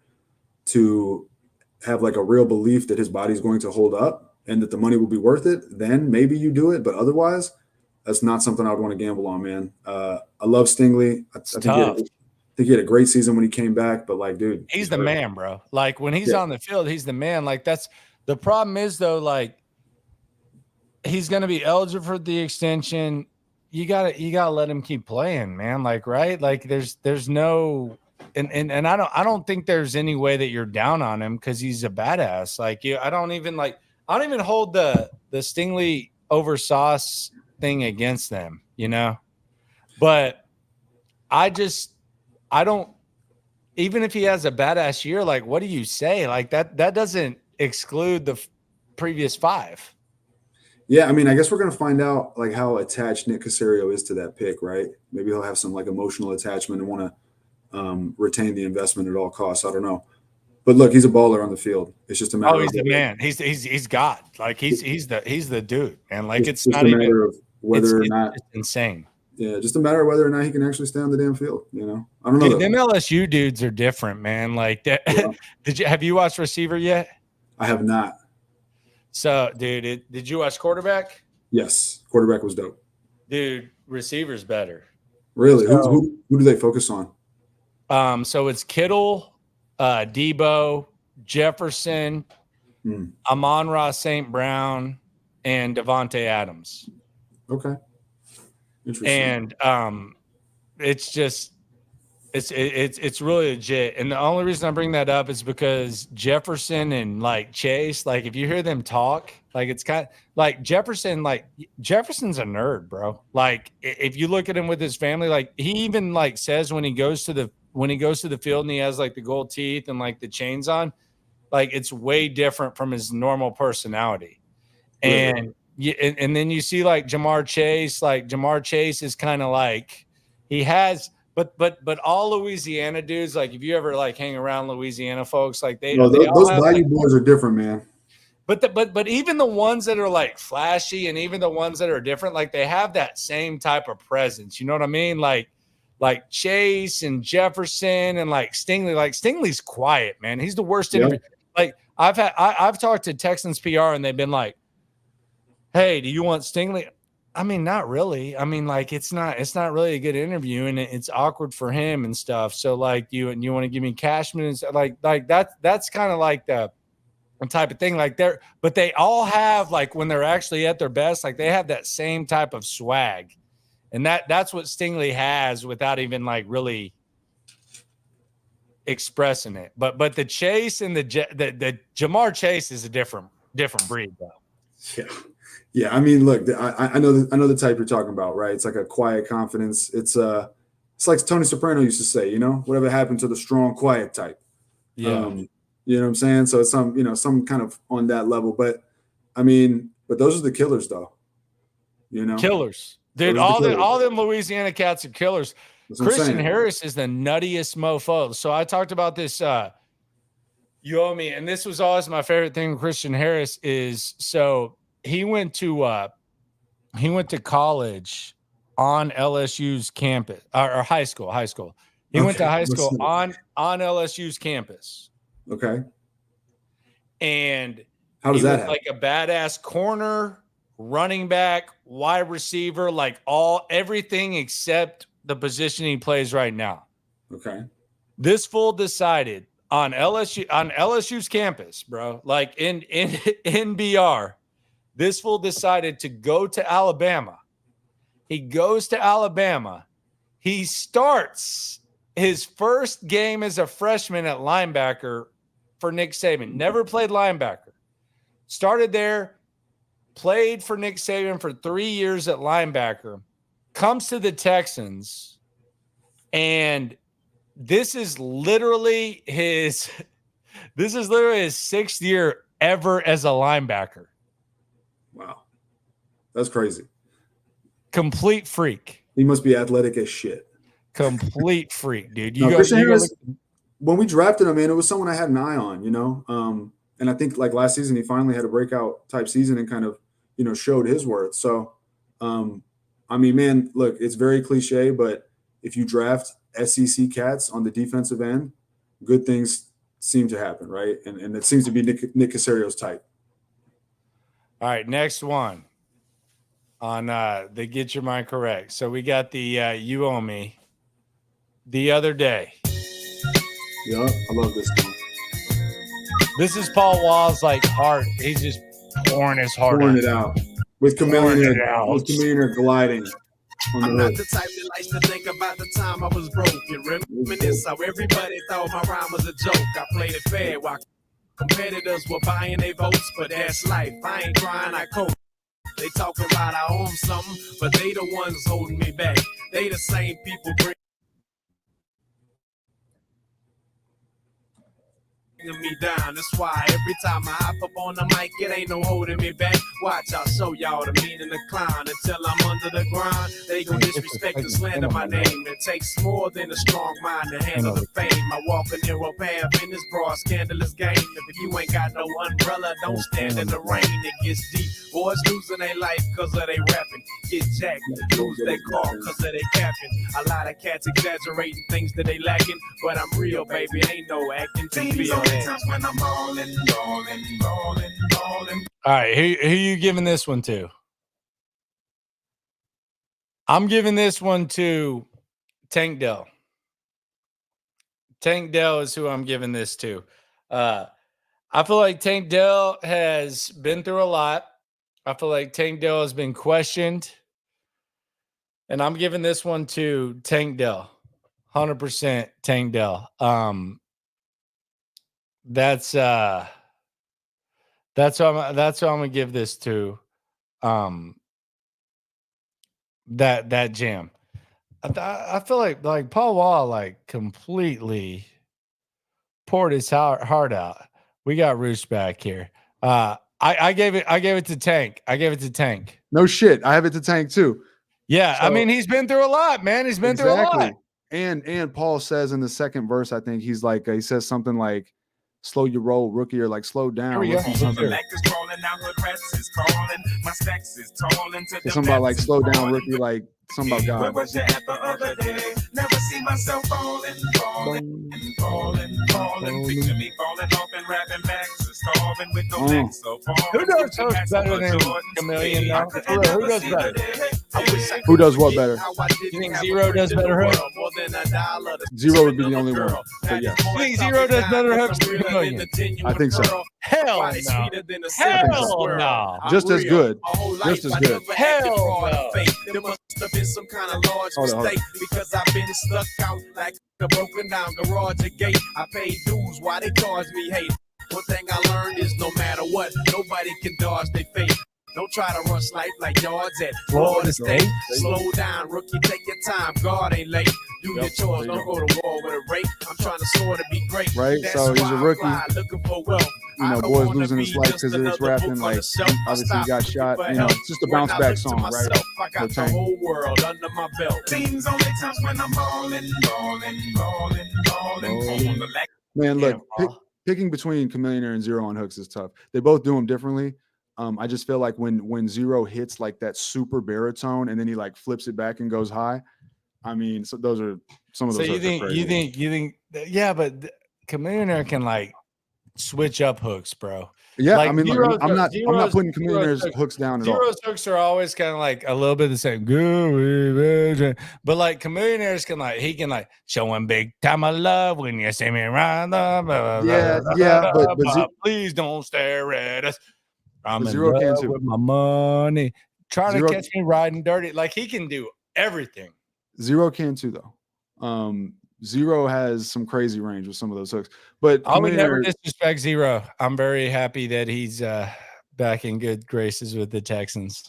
to have like a real belief that his body's going to hold up and that the money will be worth it, then maybe you do it. But otherwise, that's not something I would want to gamble on, man. I love Stingley. I think he had a great season when he came back, but like, dude, he's the man, bro. Like when he's on the field, he's the man. Like that's the problem is though, like he's going to be eligible for the extension. You gotta let him keep playing, man. Like, right. Like there's no, and I don't think there's any way that you're down on him because he's a badass. Like I don't even hold the Stingley over Sauce thing against them, you know, but I don't, even if he has a badass year, like, what do you say? Like that doesn't exclude the previous 5. Yeah. I mean, I guess we're going to find out like how attached Nick Caserio is to that pick, right? Maybe he'll have some like emotional attachment and want to retain the investment at all costs. I don't know. But look, he's a baller on the field. It's just a matter. Oh, he's the man. He's God. Like he's the dude. And like it's just not a even matter of whether or not it's insane. Yeah, just a matter of whether or not he can actually stay on the damn field. You know, I don't know. Dude, them LSU dudes are different, man. Like that. Yeah. Have you watched Receiver yet? I have not. So, dude, did you watch Quarterback? Yes, Quarterback was dope. Dude, Receiver's better. Really? So, who do they focus on? So it's Kittle, Debo, Jefferson, Amon-Ra St. Brown, and Devontae Adams. Okay. Interesting. And it's really legit. And the only reason I bring that up is because Jefferson and like Chase, like if you hear them talk, like it's kind of like Jefferson's a nerd, bro. Like if you look at him with his family, like he even like says when he goes to the field and he has like the gold teeth and like the chains on, like it's way different from his normal personality. And and then you see like Jamar Chase is kind of like he has, but all Louisiana dudes, like if you ever like hang around Louisiana folks, like those Bayou boys are different, man. But even the ones that are like flashy and even the ones that are different, like they have that same type of presence. You know what I mean? Like Chase and Jefferson and like Stingley. Like Stingley's quiet, man. He's the worst interview. Like I've talked to Texans PR and they've been like, "Hey, do you want Stingley?" I mean, not really. I mean, like it's not really a good interview and it's awkward for him and stuff. So like you want to give me Cashman and stuff, like that's kind of like the type of thing. Like but they all have like when they're actually at their best, like they have that same type of swag. And that's what Stingley has without even like really expressing it. But the Chase and the Jamar Chase is a different breed though. Yeah. I mean, look, I know the type you're talking about, right? It's like a quiet confidence. It's like Tony Soprano used to say, you know, whatever happened to the strong, quiet type. Yeah. You know what I'm saying? So it's some kind of on that level. But I mean, but those are the killers though. You know? Killers. Dude, all them Louisiana cats are killers. Christian Harris is the nuttiest mofo. So I talked about this you owe me, and this was always my favorite thing with Christian Harris is so he went to college on LSU's campus or high school. He went to high school on LSU's campus. Okay. And how does that happen? Like a badass corner, running back, wide receiver, like everything except the position he plays right now. Okay. This fool decided on LSU's campus, bro, like in BR, this fool decided to go to Alabama. He goes to Alabama. He starts his first game as a freshman at linebacker for Nick Saban. Never played linebacker. Started there, played for Nick Saban for 3 years at linebacker, comes to the Texans, and this is literally his 6th year ever as a linebacker. Wow. That's crazy. Complete freak. He must be athletic as shit. Complete freak, dude. Christian Harris, when we drafted him, man, it was someone I had an eye on, you know. And I think like last season, he finally had a breakout type season and kind of, you know, showed his worth. So, I mean, man, look, it's very cliche, but if you draft SEC cats on the defensive end, good things seem to happen, right? And it seems to be Nick Casario's type. All right, next one on the Get Your Mind Correct. So we got the You Owe Me the other day. Yeah, I love this one. This is Paul Wall's like heart. He's just pouring his heart Pouring out. it out with Chamillionaire gliding. I'm not the type that likes to think about the time I was broken. Reminisce how everybody thought my rhyme was a joke. I played it fair while competitors were buying their votes, but that's life. I ain't crying, I cope. They talking about I owe them something, but they the ones holding me back. They the same people bringing me down. That's why every time I hop up on the mic, it ain't no holding me back. Watch, I'll show y'all the meaning of clown. Until I'm under the ground, they gon' disrespect and slander my name. It takes more than a strong mind to handle the fame. I walk a narrow path in this broad, scandalous game. If you ain't got no umbrella, don't stand in the rain. It gets deep. Boys losing their life cause of they rapping. Get jacked, lose their car cause of they capping. A lot of cats exaggerating things that they lacking, but I'm real, baby. Ain't no acting to be on. When I'm ballin'. All right, who you giving this one to? I'm giving this one to Tank Dell. Tank Dell is who I'm giving this to. I feel like Tank Dell has been through a lot. I feel like Tank Dell has been questioned. And I'm giving this one to Tank Dell. 100% Tank Dell. That's who I'm gonna give this to. That jam. I feel like Paul Wall like completely poured his heart out. We got Roosh back here. I gave it to Tank. I gave it to Tank. No shit. I have it to Tank too. Yeah, so, I mean he's been through a lot, man. He's been through a lot. And Paul says in the second verse, I think he's like he says something like slow your roll, rookie, or like slow down. Something about like slow down, rookie, like something about God. Where was you at the other day? Never see myself falling. Picture me falling off and rapping back. Starving with no neck. So who does host better than Chamillionaire? Who does better? Who does what better? You think Zero does better hook? Zero would be the only one. But yeah. You think Zero does better hooks than Chamillionaire? I think so. Hell no. Hell no. Just as good. Just as good. Hell no. There must have been some kind of large mistake because I've been stuck out like a broken down garage gate. I paid dues while they charged me hate. One thing I learned is no matter what, nobody can dodge their fate. Don't try to rush life like yards at Florida State. Slow down, rookie, take your time. God ain't late. Do your chores, don't go to war with a rake. I'm trying to soar to be great. Right, that's so he's a rookie. Looking for wealth. You know, boys losing his life because of this rapping. Like, obviously he got shot. You know, it's just a bounce back song, right? I got the whole world under my belt. Seems only times when I'm ballin'. Man, look, picking between Chamillionaire and Zero on hooks is tough. They both do them differently. I just feel like when Zero hits like that super baritone and then he like flips it back and goes high. I mean, so those are some of those. So you think, yeah, but Chamillionaire can like switch up hooks, bro. Yeah, like I mean, look, I'm not putting Chamillionaire's hooks down at all. Zero's hooks are always kind of like a little bit the same. But like Chamillionaire's can like showing big time of love when you see me around. But please don't stare at us. I'm in Zero love with my money. Trying to catch me riding dirty. Like he can do everything. Zero can too, though. Zero has some crazy range with some of those hooks. But I would never disrespect Zero. I'm very happy that he's back in good graces with the Texans.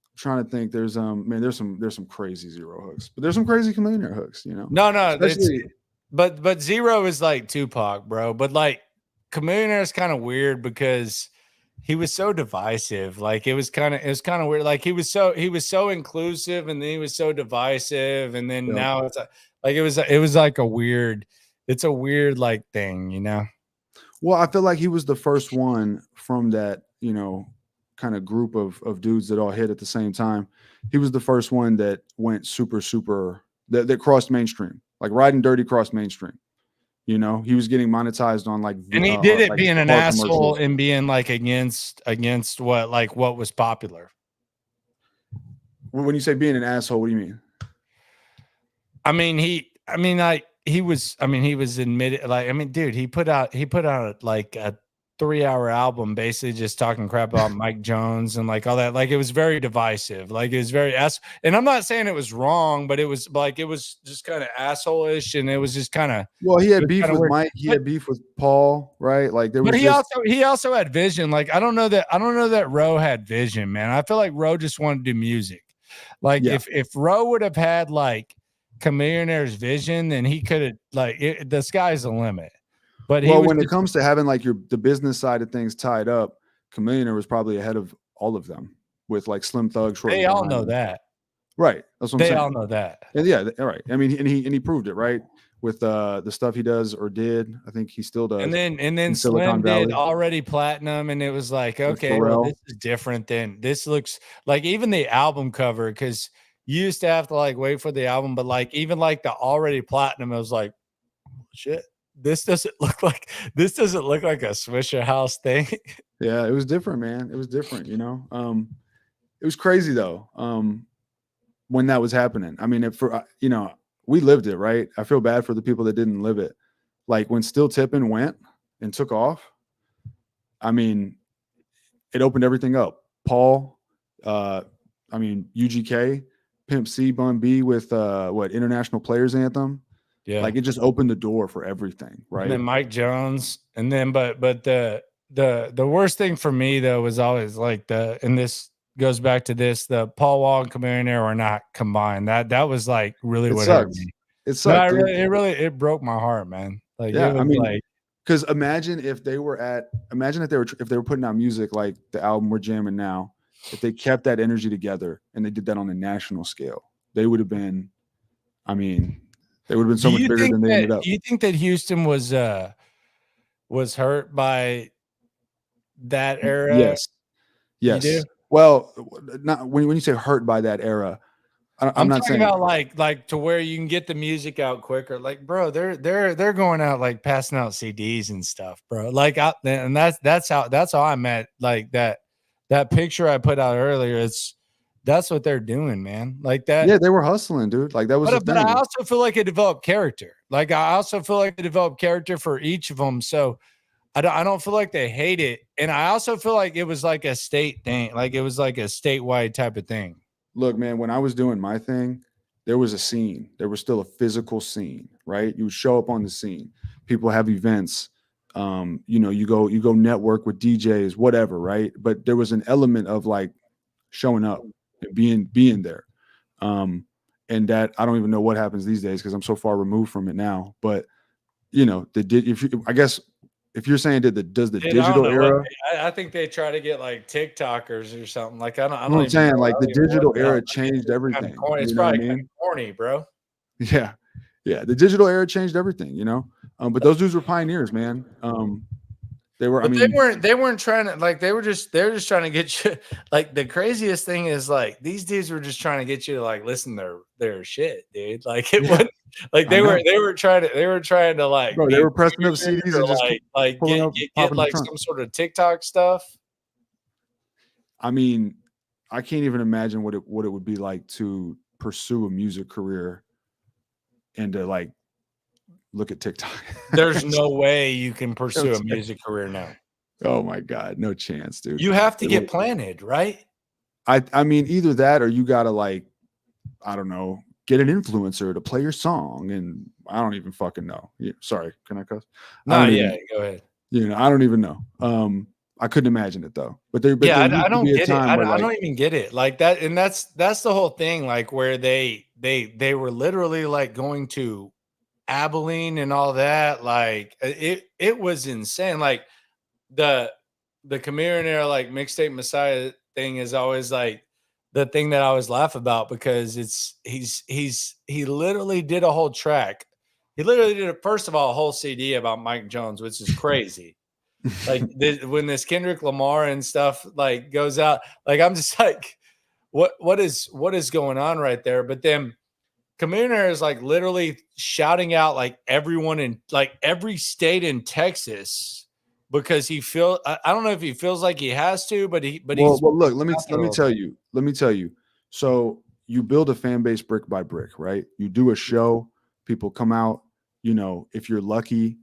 I'm trying to think. There's some crazy Zero hooks, but there's some crazy Chamillionaire hooks. You know, no, but Zero is like Tupac, bro. But like Chamillionaire is kind of weird because he was so divisive. Like it was kind of weird. Like he was so inclusive, and then he was so divisive, and then now it's like it was like a weird like thing, you know. Well, I feel like he was the first one from that, you know, kind of group of dudes that all hit at the same time. He was the first one that went super that crossed mainstream. Like Riding Dirty crossed mainstream. You know, he was getting monetized on like, and he did it like being an car asshole commercials. and being like against what was popular. When you say being an asshole, what do you mean? He was admitted, like, I mean, dude, he put out like a 3-hour album basically just talking crap about Mike Jones and like all that. Like, it was very divisive. Like, it was very and I'm not saying it was wrong, but it was just kind of asshole-ish, and it was just kind of, well, he had beef with weird. Mike, he had beef with Paul, right? Like, there was, but he also had vision. Like, I don't know that Roe had vision, man. I feel like Roe just wanted to do music. Like, if Roe would have had like Chamillionaire's vision, then he could have, like, the sky's the limit. But when it comes to having like the business side of things tied up, Chamillionaire was probably ahead of all of them with like Slim Thug. They all know that, right? That's what I'm saying. They all know that. And yeah, all right. I mean, and he proved it, right? With the stuff he does or did. I think he still does. And then Slim did Already Platinum, and it was like, okay, well, this is different than this. Looks like even the album cover, because you used to have to like wait for the album, but like even like the Already Platinum, it was like, shit, this doesn't look like a Swisher House thing. Yeah, it was different, man. It was different, you know. It was crazy though. When that was happening, I mean, you know, we lived it, right? I feel bad for the people that didn't live it. Like when Still Tippin' went and took off, I mean, it opened everything up. Paul, UGK, Pimp C, Bun B with International Players Anthem. Yeah, like it just opened the door for everything, right? And then Mike Jones, and then but the worst thing for me though was always like and this goes back to the Paul Wall and Chamillionaire are not combined. That was like really what hurt me. It sucked. No, it broke my heart, man. Like, yeah, I mean, like, because imagine if they were putting out music like the album we're jamming now, if they kept that energy together and they did that on a national scale, they would have been, I mean, they would have been so much bigger than they ended up. Do you think that Houston was hurt by that era? Yes. Well, not when you say hurt by that era. I'm not talking saying about like to where you can get the music out quicker. Like, bro, they're going out like passing out CDs and stuff, bro. Like, and that's how I'm at. Like that picture I put out earlier. That's what they're doing, man. Like that. Yeah, they were hustling, dude. Like that was. But I also feel like it developed character. Like I also feel like it developed character for each of them. So I don't feel like they hate it, and I also feel like it was like a state thing. Like it was like a statewide type of thing. Look, man, when I was doing my thing, there was a scene. There was still a physical scene, right? You would show up on the scene. People have events. You know, you go network with DJs, whatever, right? But there was an element of like showing up and being there. And that I don't even know what happens these days because I'm so far removed from it now. But you know, if you're saying does the digital era? I think they try to get like TikTokers or something. Like I'm saying like the digital era changed everything. It's probably kind of corny, bro. Yeah, the digital era changed everything. You know, but those dudes were pioneers, man. They were. They weren't trying to like. They're just trying to get you. Like the craziest thing is like these dudes were just trying to get you to like listen to their shit, dude. Like it wasn't like they were trying to like. Bro, they were pressing up CDs and just get like some sort of TikTok stuff. I mean, I can't even imagine what it would be like to pursue a music career and to like. Look at TikTok. There's no way you can pursue a music career now. Oh my God, no chance, dude. You have to get planted, right? I mean, either that or you gotta like, I don't know, get an influencer to play your song, and I don't even fucking know. Yeah, sorry, can I cuss? No, yeah, go ahead. You know, I don't even know. I couldn't imagine it though. But I don't get it. I don't even get it like that, and that's the whole thing. Like where they were literally like going to Abilene and all that, like it was insane. Like the Chamillionaire like mixtape Messiah thing is always like the thing that I always laugh about because he literally did a whole track. He literally did first of all a whole CD about Mike Jones, which is crazy. Like when this Kendrick Lamar and stuff like goes out, like I'm just like, what is going on right there? But then Chamillionaire is like literally shouting out like everyone in like every state in Texas because he I don't know if he feels like he has to, but he's well, look, let me tell you. So you build a fan base brick by brick, right? You do a show, people come out, you know, if you're lucky,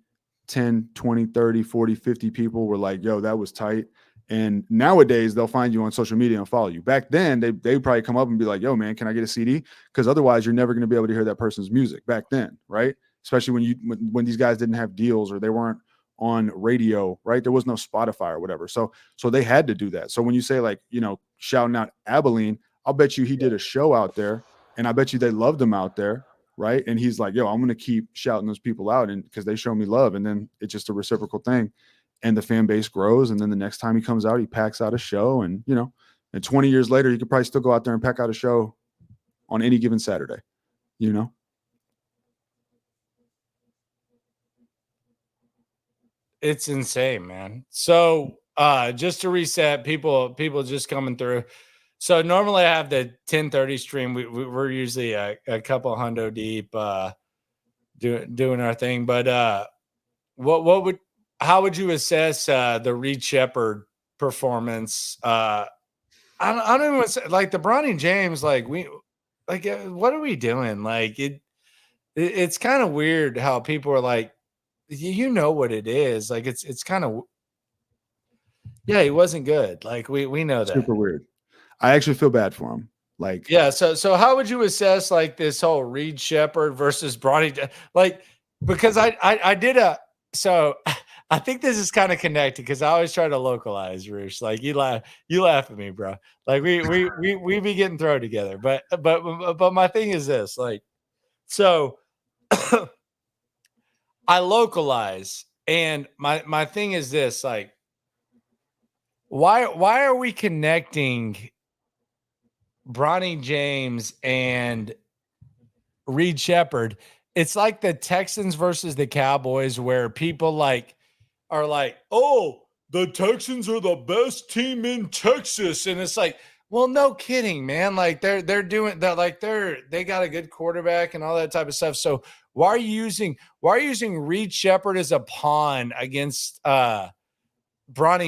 10, 20, 30, 40, 50 people were like, yo, that was tight. And nowadays they'll find you on social media and follow you. Back then, they'd probably come up and be like, yo, man, can I get a CD? Because otherwise you're never going to be able to hear that person's music back then, right? Especially when these guys didn't have deals or they weren't on radio, right? There was no Spotify or whatever. So they had to do that. So when you say like, you know, shouting out Abilene, I'll bet you he did a show out there and I bet you they loved him out there, right? And he's like, yo, I'm going to keep shouting those people out and because they show me love. And then it's just a reciprocal thing. And the fan base grows. And then the next time he comes out, he packs out a show. And, you know, and 20 years later, he could probably still go out there and pack out a show on any given Saturday, you know? It's insane, man. So just to reset, people just coming through. So normally I have the 10:30 stream. We're usually a couple hundo deep doing our thing. But how would you assess the Reed Shepherd performance? I don't even say, like the Bronny James, like what are we doing? Like it's kind of weird how people are like, you know what it is. Like it's kind of, yeah, he wasn't good. Like we know that. Super weird. I actually feel bad for him. Like, yeah. So how would you assess like this whole Reed Shepherd versus Bronny? Like, because I did so I think this is kind of connected because I always try to localize, Roosh. Like you laugh at me, bro. Like we be getting thrown together. But my thing is this, like, so I localize, and my thing is this, like, why are we connecting Bronny James and Reed Shepherd? It's like the Texans versus the Cowboys, where people are like, oh, the Texans are the best team in Texas. And it's like, well, no kidding, man. Like they're doing that. Like they got a good quarterback and all that type of stuff. So why are you using Reed Shepherd as a pawn against Bronny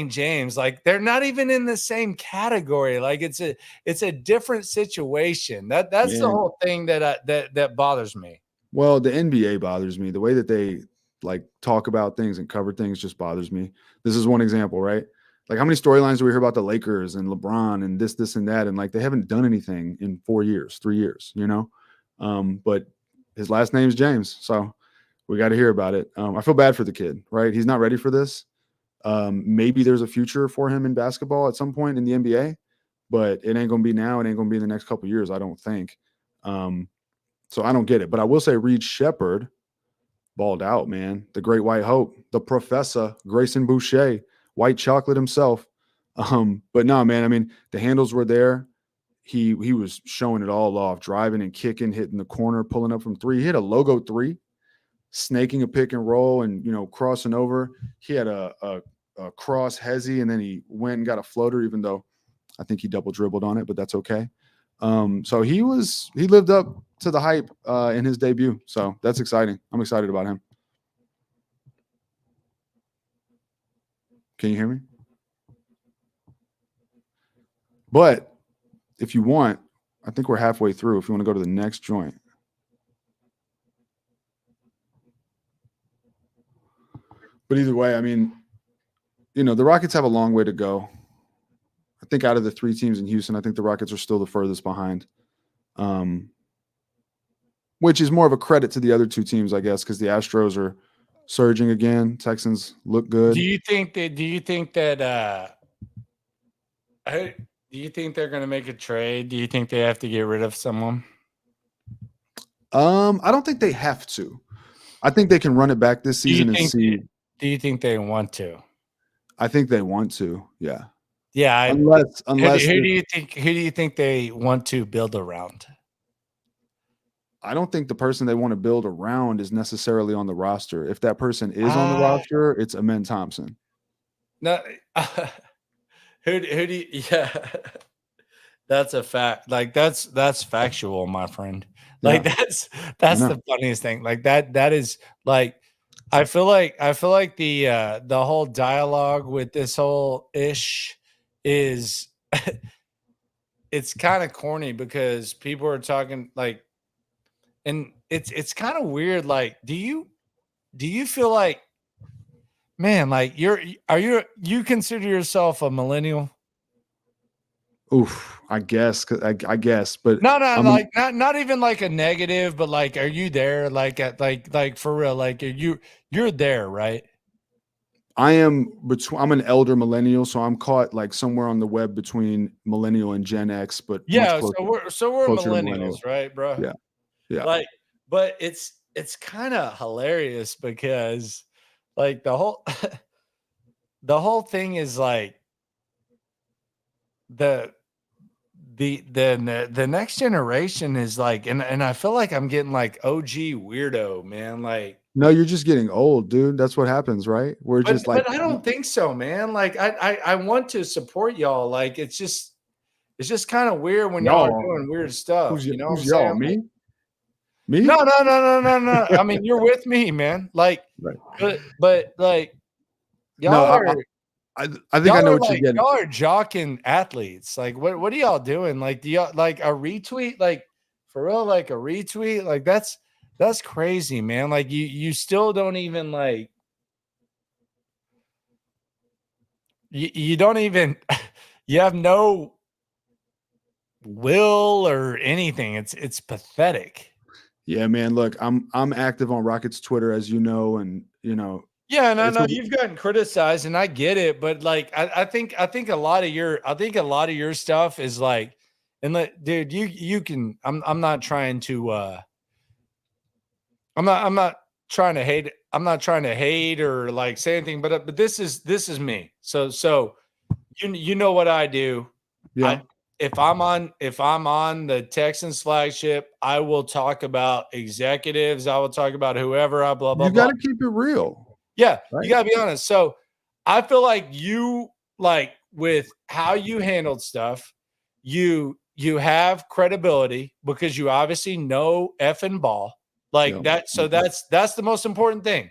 James? Like they're not even in the same category. Like it's a different situation. That's the whole thing that bothers me. Well, the NBA bothers me. The way that they like talk about things and cover things just bothers me. This is one example, right? Like how many storylines do we hear about the Lakers and LeBron and this and that? And like, they haven't done anything in 3 years, you know? But his last name's James. So we got to hear about it. I feel bad for the kid, right? He's not ready for this. Maybe there's a future for him in basketball at some point in the NBA, but it ain't going to be now. It ain't going to be in the next couple of years, I don't think. So I don't get it. But I will say Reed Shepherd balled out, man. The great white hope, the professor, Grayson Boucher, white chocolate himself. But no, man, I mean, the handles were there. He was showing it all off, driving and kicking, hitting the corner, pulling up from three. He hit a logo three, snaking a pick and roll and, you know, crossing over. He had a cross hezzy, and then he went and got a floater, even though I think he double dribbled on it, but that's okay. So he lived up to the hype in his debut. So that's exciting. I'm excited about him. Can you hear me? But if you want, I think we're halfway through. If you want to go to the next joint. But either way, I mean, you know, the Rockets have a long way to go. I think out of the three teams in Houston, I think the Rockets are still the furthest behind, which is more of a credit to the other two teams, I guess, because the Astros are surging again. Texans look good. Do you think that they're going to make a trade? Do you think they have to get rid of someone? I don't think they have to. I think they can run it back this season and see. Do you think they want to? I think they want to. Yeah. Yeah. Unless who do you think they want to build around? I don't think the person they want to build around is necessarily on the roster. If that person is on the roster, it's Amen Thompson. No. Who do you, yeah. That's a fact. Like that's factual, my friend. Like that's the funniest thing. Like that is like I feel like the whole dialogue with this whole ish is it's kind of corny because people are talking like, and it's kind of weird. Like, do you feel like, man, like you consider yourself a millennial? Oof, I guess, I guess, but No, like not even like a negative, but like, are you there? Like at like for real? Like you're there, right? I'm an elder millennial, so I'm caught like somewhere on the web between millennial and Gen X, but Yeah, much closer, so we're closer to millennials, right, bro? Yeah, yeah. Like, but it's kind of hilarious because like the whole the whole thing is like the next generation is like, and I feel like I'm getting like OG weirdo, man. Like, No, you're just getting old, dude. That's what happens, right? We're just like, but I don't think so, man. Like, I want to support y'all. Like, it's just kind of weird when y'all are doing weird stuff. You know what I'm y'all? saying? Me? No. I mean, you're with me, man. Like, Right. but like, y'all No, are. I think I know what you're getting. Y'all are jocking athletes. Like, what are y'all doing? Like, do y'all like a retweet? Like, for real, like a retweet? Like, that's crazy, man. Like, you still don't even like. You don't even. You have no will or anything. It's pathetic. Yeah, man. Look, I'm active on Rockets Twitter, as you know, and you know. Yeah, no, you've gotten criticized, and I get it, but like, I think a lot of your stuff is like, and like, dude, you can. I'm not trying to. I'm not trying to hate. I'm not trying to hate or like say anything, but this is me. So you know what I do. Yeah. If I'm on the Texans flagship, I will talk about executives. I will talk about whoever. You got to keep it real. Yeah, right? You got to be honest. So I feel like you, like, with how you handled stuff, you have credibility because you obviously know effing ball like that. So that's the most important thing,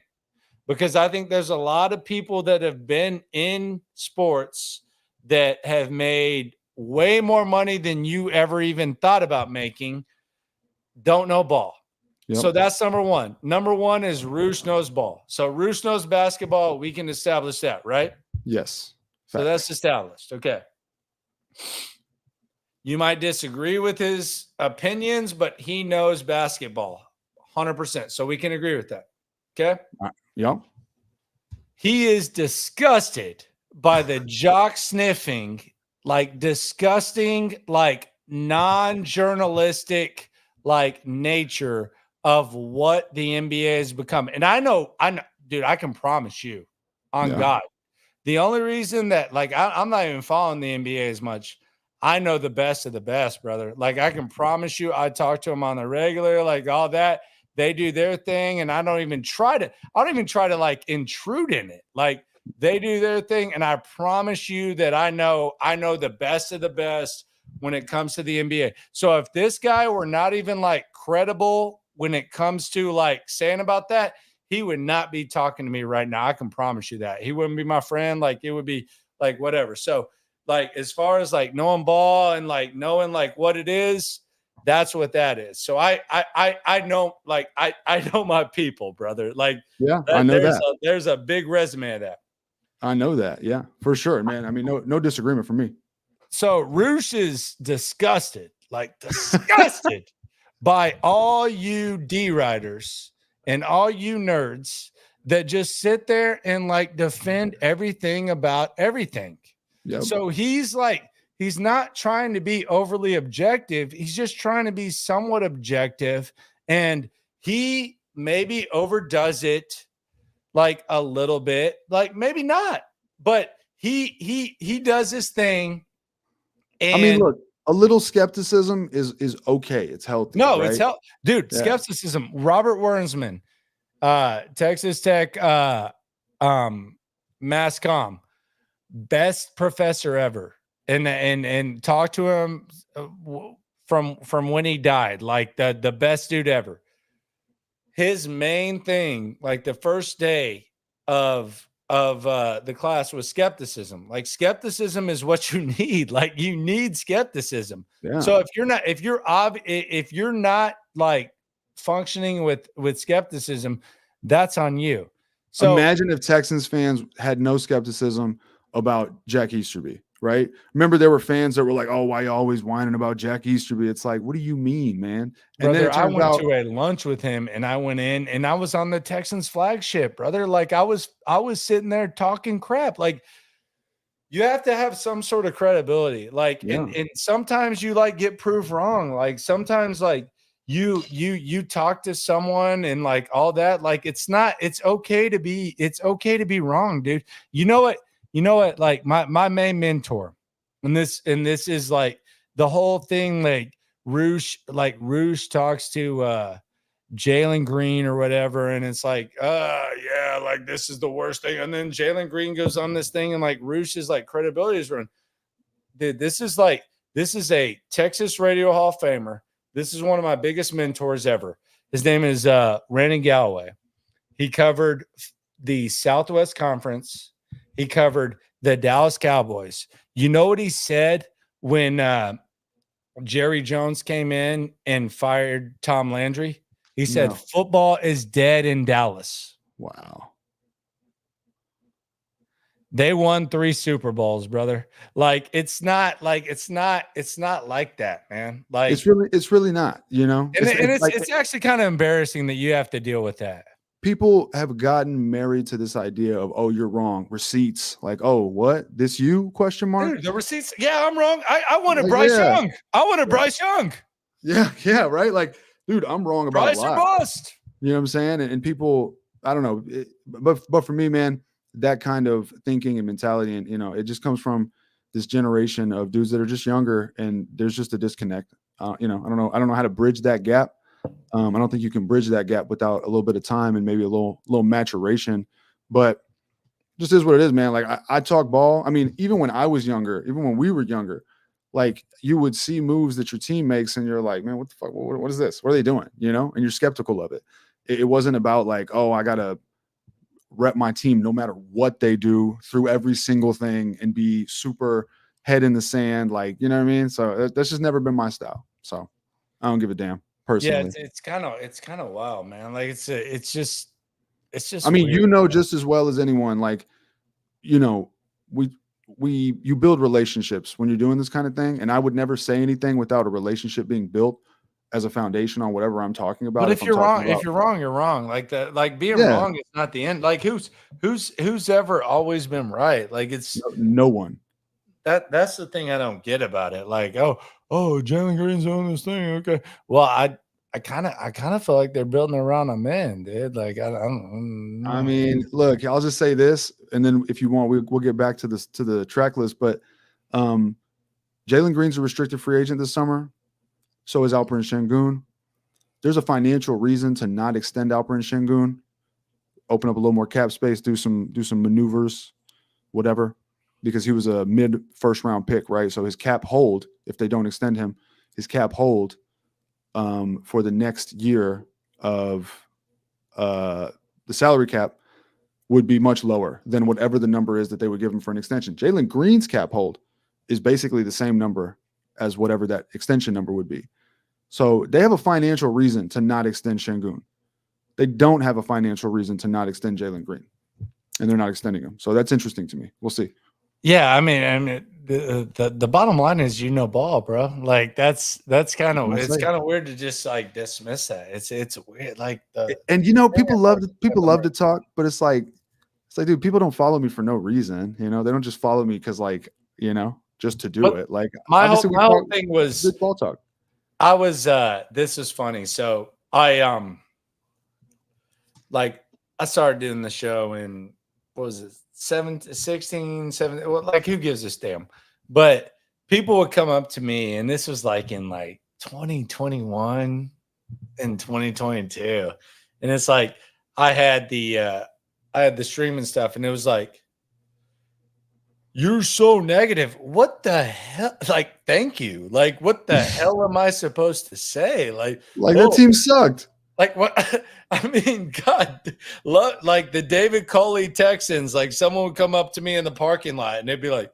because I think there's a lot of people that have been in sports that have made way more money than you ever even thought about making, don't know ball. Yep. So that's number one. Number one is Roosh knows ball. So Roosh knows basketball. We can establish that, right? Yes. So that's established. Okay. You might disagree with his opinions, but he knows basketball 100%. So we can agree with that. Okay. Yep. He is disgusted by the jock sniffing, like disgusting, like non-journalistic, like nature of what the NBA has become. And I know, dude, I can promise you on God, the only reason that, like, I'm not even following the NBA as much. I know the best of the best, brother. Like, I can promise you, I talk to them on the regular, like all that. They do their thing, and I don't even try to like intrude in it. Like, they do their thing, and I promise you that I know the best of the best when it comes to the NBA. So if this guy were not even like credible when it comes to like saying about that, he would not be talking to me right now. I can promise you that. He wouldn't be my friend. Like, it would be like whatever. So like, as far as like knowing ball and like knowing like what it is, that's what that is. So I know, like, I know my people, brother. Like, I know that. There's a big resume of that. I know that. Yeah, for sure, man. I mean, no disagreement from me. So Roosh is disgusted by all you D writers and all you nerds that just sit there and like defend everything about everything. Yep. So he's not trying to be overly objective. He's just trying to be somewhat objective. And he maybe overdoes it like a little bit, like maybe not, but he does his thing. And I mean, look, a little skepticism is okay. It's healthy. No, right? It's healthy. Dude, skepticism. Robert Wernsman, Texas Tech, Mass Comm, best professor ever. and talk to him from when he died, like the best dude ever. His main thing, like the first day of the class, was skepticism. Like skepticism is what you need. Like you need skepticism. Yeah. So if you're not like functioning with skepticism, that's on you. So imagine if Texans fans had no skepticism about Jack Easterby, right? Remember, there were fans that were like, "Oh, why you always whining about Jack Easterby?" It's like, what do you mean, man? And brother, then it I turns went out, to a lunch with him, and I went in, and I was on the Texans flagship, brother. Like I was sitting there talking crap. Like you have to have some sort of credibility. Like, and sometimes you like get proved wrong. Like sometimes, like you talk to someone and like all that. Like it's okay to be wrong, dude. You know what? Like my main mentor, and this is like the whole thing. Like Roosh talks to Jalen Green or whatever, and it's like, yeah, like this is the worst thing. And then Jalen Green goes on this thing, and like Roosh's like credibility is run. Dude, this is a Texas Radio Hall of Famer. This is one of my biggest mentors ever. His name is Randy Galloway. He covered the Southwest Conference. He covered the Dallas Cowboys. You know what he said when Jerry Jones came in and fired Tom Landry? He said, football is dead in Dallas. Wow. They won 3 Super Bowls, brother. Like it's not like that, man. Like it's really not, you know. It's actually kind of embarrassing that you have to deal with that. People have gotten married to this idea of, oh, you're wrong. Receipts. Like, oh, what? This you? Question mark. Dude, the receipts. Yeah, I'm wrong. I wanted Bryce Young. I wanted Bryce Young. Yeah, right. Like, dude, I'm wrong about Bryce a lot. or bust. You know what I'm saying? And people, I don't know, but for me, man, that kind of thinking and mentality, and it just comes from this generation of dudes that are just younger, and there's just a disconnect. I don't know how to bridge that gap. I don't think you can bridge that gap without a little bit of time and maybe a little maturation. But just is what it is, man. Like I talk ball. I mean, even when I was younger, even when we were younger, like you would see moves that your team makes, and you're like, man, what the fuck? What is this? What are they doing? And you're skeptical of it. It wasn't about like, oh, I gotta rep my team no matter what they do through every single thing and be super head in the sand, like, you know what I mean? So that's just never been my style. So I don't give a damn personally. Yeah, it's kind of wild, man. Like it's just I mean, weird. Just as well as anyone, like, you build relationships when you're doing this kind of thing. And I would never say anything without a relationship being built as a foundation on whatever I'm talking about. But if you're wrong, you're wrong. Like that, like being wrong is not the end. Like who's ever always been right? Like it's no one. That's the thing I don't get about it. Like, oh, Jalen Green's on this thing. Okay. Well, I kind of feel like they're building around a man, dude. Like I don't know. I mean, look, I'll just say this, and then if you want, we'll get back to this, to the track list. But Jalen Green's a restricted free agent this summer. So is Alperen Şengün. There's a financial reason to not extend Alperen Şengün. Open up a little more cap space, do some maneuvers, whatever, because he was a mid first round pick, right? So his cap hold, if they don't extend him, his cap hold for the next year of the salary cap would be much lower than whatever the number is that they would give him for an extension. Jalen Green's cap hold is basically the same number as whatever that extension number would be. So they have a financial reason to not extend Şengün. They don't have a financial reason to not extend Jalen Green, and they're not extending him. So that's interesting to me. We'll see. Yeah, I mean, the bottom line is ball, bro. Like that's kind of weird to just like dismiss that. It's weird, like people love to talk, but it's like, dude, people don't follow me for no reason. They don't just follow me because just to do it. Like my whole thing was good ball talk. I was this is funny. So I I started doing the show in, what was it, 16, 17, well, like who gives a damn? But people would come up to me, and this was like in like 2021 and 2022. And it's like I had the streaming stuff, and it was like, you're so negative. What the hell? Like, thank you. Like, what the hell am I supposed to say? Like that team sucked. Like what? I mean, God, like the David Coley Texans, like someone would come up to me in the parking lot and they'd be like,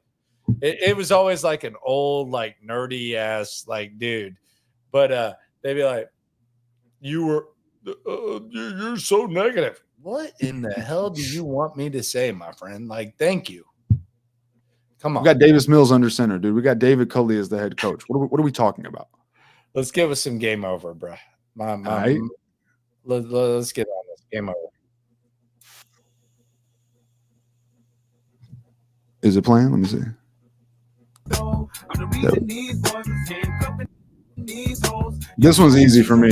it was always like an old, like nerdy ass, like dude. But they'd be like, you're so negative. What in the hell do you want me to say, my friend? Like, thank you. Come on. We got Davis Mills under center, dude. We got David Coley as the head coach. What are we talking about? Let's give us some game over, bro. All right. Let's get on this. Game over. Is it playing? Let me see. This one's easy for me.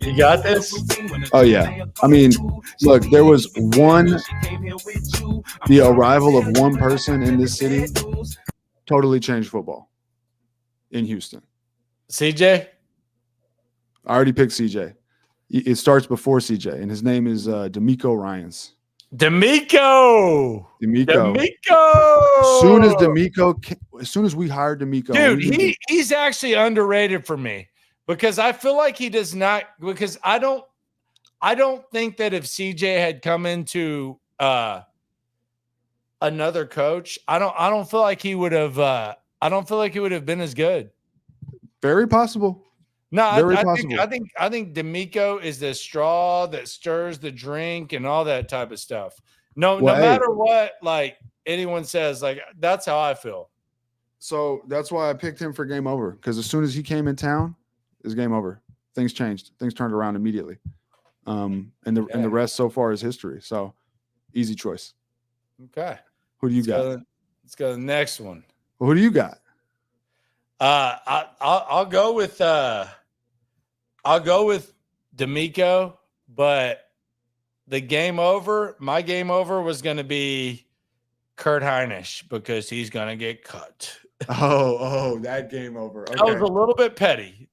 You got this? Oh, yeah. I mean, look, there was the arrival of one person in this city totally changed football in Houston. CJ? I already picked CJ. It starts before CJ, and his name is D'Amico Ryans. D'Amico. As soon as we hired D'Amico, dude, he's actually underrated for me because I feel like he does not. Because I don't think that if CJ had come into another coach, I don't feel like he would have. I don't feel like he would have been as good. Very possible. No, I think D'Amico is the straw that stirs the drink and all that type of stuff. No matter what, like anyone says, like that's how I feel. So that's why I picked him for game over, because as soon as he came in town, it's game over. Things changed. Things turned around immediately. And the rest so far is history. So easy choice. Okay. Who do you got? Let's go to the next one. Well, who do you got? I'll go with D'Amico, but my game over was going to be Kurt Hinish because he's going to get cut. Oh, that game over. Okay. That was a little bit petty.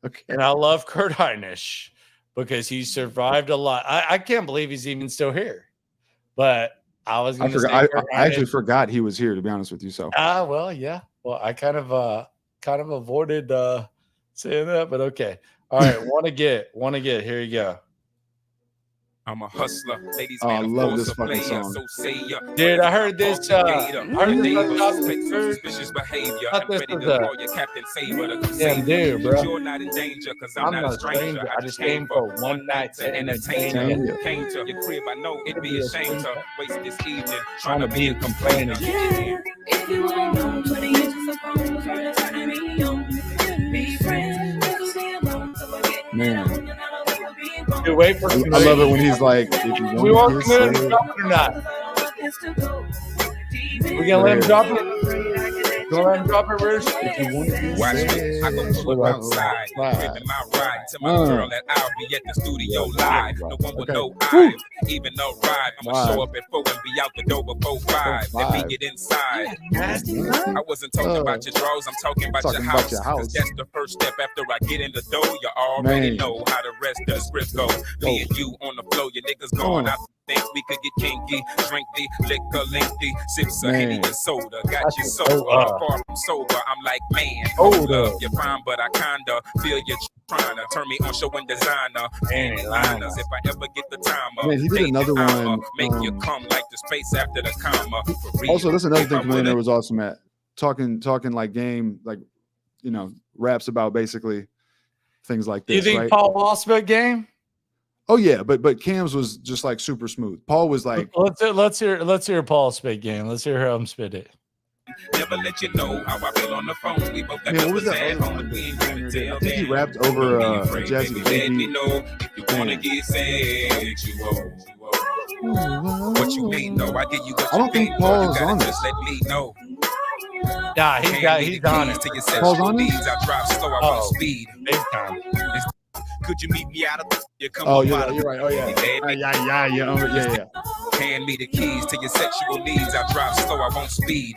Okay. And I love Kurt Hinish because he survived a lot. I can't believe he's even still here. But I was going to say I actually forgot he was here, to be honest with you. So well, yeah. Well, I kind of avoided saying that, but okay. All right, want to get. Here you go. I'm a hustler, ladies. I love this fucking song. So dude, I heard this. Suspicious behavior. I'm ready to call your captain saver to come save you, bro. You're not in danger, cause I'm not a stranger. I just came for one night to entertain you. Came to your crib, I know it'd be a shame to waste this evening trying to be a complainer. Yeah, if you want to know, 20 inches of phone, try to turn me on. Be friends, man. Dude, wait for I love it when he's like, if you want we want to drop it or not. We gonna let him drop it? Gonna let him drop it, Roosh? If you want to watch me, I go pull up outside, ripping my ride to my girl that I'll be at the studio live. No one will know I've even arrived. I'ma show up at 4 and be out the door before 5. Let me get inside. I wasn't talking about your drawers, I'm talking about your house. Cause that's the first step after I get in the door. You already know how the rest of the script goes. Me and you on the floor, your niggas going out. Think we could get kinky, drink the liquor lengthy, sips of Henny and soda. Got you so far from sober. I'm like, man, hold up, you're fine, but I kinda feel you trying to turn me on showing designer and liners. If I ever get the timer, man, he did another one. Make you come like the space after the comma. Also, that's another thing Chamillionaire was awesome at talking like game, like raps about basically things like this. You think right? Paul Wall spit game? Oh yeah, but Cam's was just like super smooth. Paul was like, let's hear Paul spit game. Let's hear him spit it. Never let you know how I feel on the phone. We both got man, what was that? I think he rapped over Jazzy Baby. Know if you wanna get sexual. What you mean? No, I give you what I don't think Paul's on this. Just let me know. Nah, he's on it. Paul's on it? I drive slow, I want speed. Big time. Could you meet me out of the? You're right. Oh yeah. Yeah. Hand me the keys to your sexual needs. I drive slow, I won't speed.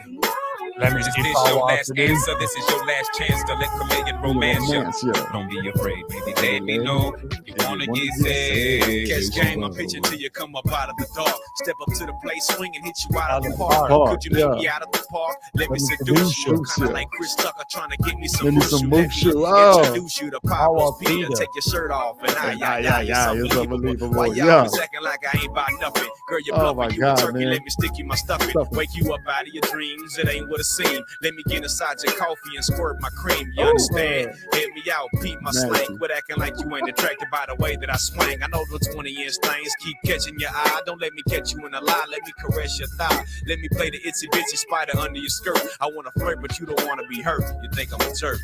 Let me Is see this Paul your Walker, last dude. answer? This is your last chance to let Chameleon romance you. Romance, yeah. Don't be afraid, baby. Let me know if you wanna get sad. Catch game, I'm pitching till you come up out of the dark. Step up to the plate, swing and hit you out of the park. Could you make me out of the park? Let me seduce you. Kinda like Chris Tucker trying to get me some moose shoe. Introduce you to Pablo Peter. Take your shirt off and Yeah, it's unbelievable. Why Yeah. y'all be acting like I ain't about nothing? Girl, you Oh bluffing, my you God, a turkey, man. let me stick you my stuffing. Wake you up out of your dreams, it ain't what it seems. Let me get inside your coffee and squirt my cream, you understand? Hit me out, peep my slang. Quit acting like you ain't attracted by the way that I swing. I know the 20-inch things keep catching your eye. Don't let me catch you in a lie, let me caress your thigh. Let me play the itsy bitsy spider under your skirt. I wanna flirt, but you don't wanna be hurt. You think I'm a jerk.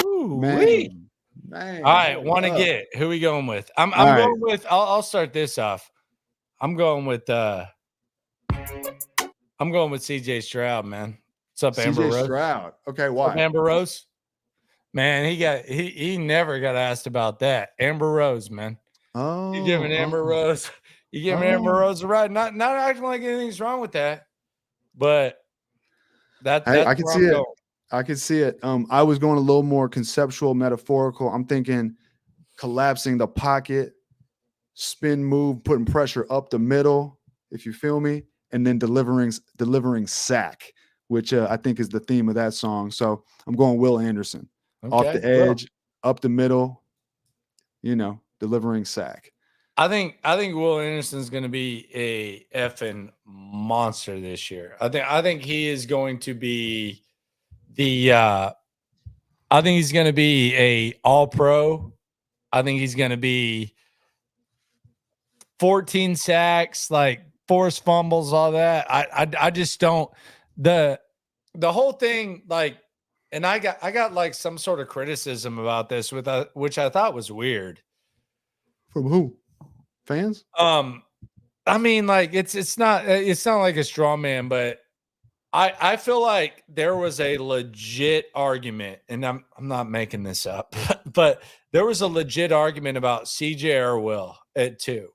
Ooh, Man. All right, want to get who we going with? I'm All right. going with. I'll start this off. I'm going with CJ Stroud, man. What's up, Amber CJ Rose? Stroud. Okay, What's up, why? Amber Rose? Man, he never got asked about that. Amber Rose, man. Oh, You giving Amber Rose? You giving Amber Rose a ride? Not acting like anything's wrong with that, but that's I can where see I'm it. going. I could see it. I was going a little more conceptual, metaphorical. I'm thinking collapsing the pocket, spin move, putting pressure up the middle, if you feel me, and then delivering sack, which I think is the theme of that song. So I'm going Will Anderson. Off Okay, the edge, up the middle, delivering sack. I think Will Anderson's going to be a effing monster this year. I think he is going to be I think he's going to be a all-pro. I think he's going to be 14 sacks, like forced fumbles, all that. I just don't the whole thing, like, and I got like some sort of criticism about this with which I thought was weird. From who? Fans? I mean, like it's not like a straw man, but I feel like there was a legit argument, and I'm not making this up, but there was a legit argument about CJ or Will at 2.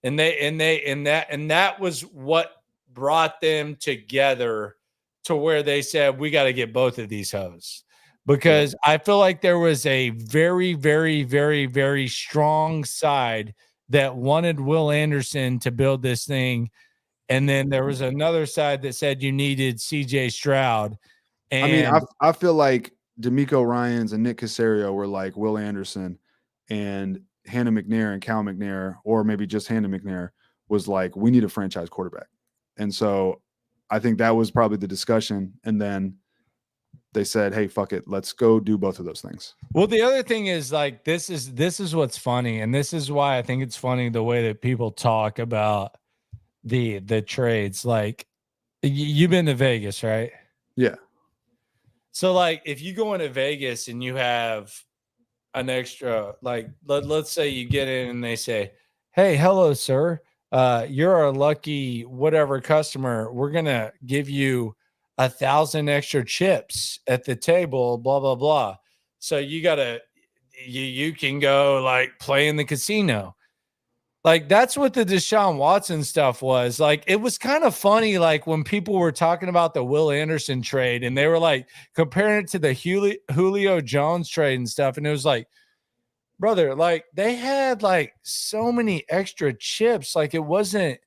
And that was what brought them together to where they said, we got to get both of these hoes. Because I feel like there was a very, very, very, very strong side that wanted Will Anderson to build this thing. And then there was another side that said you needed CJ Stroud. And I feel like D'Amico Ryans and Nick Caserio were like Will Anderson, and Hannah McNair and Cal McNair, or maybe just Hannah McNair, was like, we need a franchise quarterback. And so I think that was probably the discussion. And then they said, hey, fuck it, let's go do both of those things. Well, the other thing is, like, this is what's funny, and this is why I think it's funny the way that people talk about the trades. Like, you've been to Vegas, right? Yeah. So, like, if you go into Vegas and you have an extra, like, let's say you get in and they say, hey, hello, sir, you're a lucky whatever customer, we're gonna give you 1,000 extra chips at the table, blah blah blah. So you can go, like, play in the casino. Like, that's what the Deshaun Watson stuff was. Like, it was kind of funny, like, when people were talking about the Will Anderson trade and they were like comparing it to the Julio Jones trade and stuff. And it was like, brother, like, they had like so many extra chips. Like, it wasn't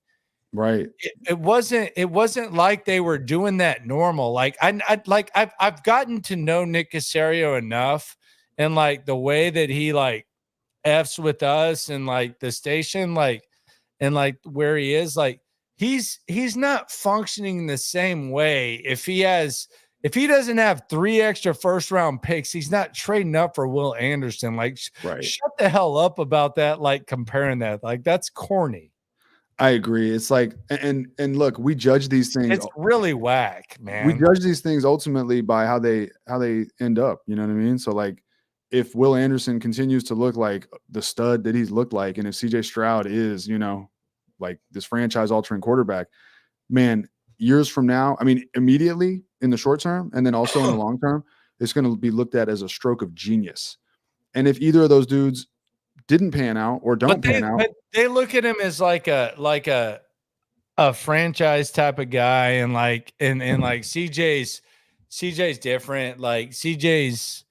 right. It wasn't like they were doing that normal. Like, I've gotten to know Nick Caserio enough, and like the way that he like F's with us and like the station, like, and like where he is, like he's not functioning the same way. If he doesn't have 3 extra first round picks, he's not trading up for Will Anderson. Like, right. Shut the hell up about that. Like, comparing that, like, that's corny. I agree. It's like, and look, we judge these things. It's really whack, man. We judge these things ultimately by how they end up. You know what I mean? So, like, if Will Anderson continues to look like the stud that he's looked like, and if CJ Stroud is, like this franchise altering quarterback, man, years from now, I mean, immediately in the short term, and then also in the long term, it's going to be looked at as a stroke of genius. And if either of those dudes didn't pan out or don't pan out, but they look at him as like a franchise type of guy, and like CJ's CJ's different. Like CJ's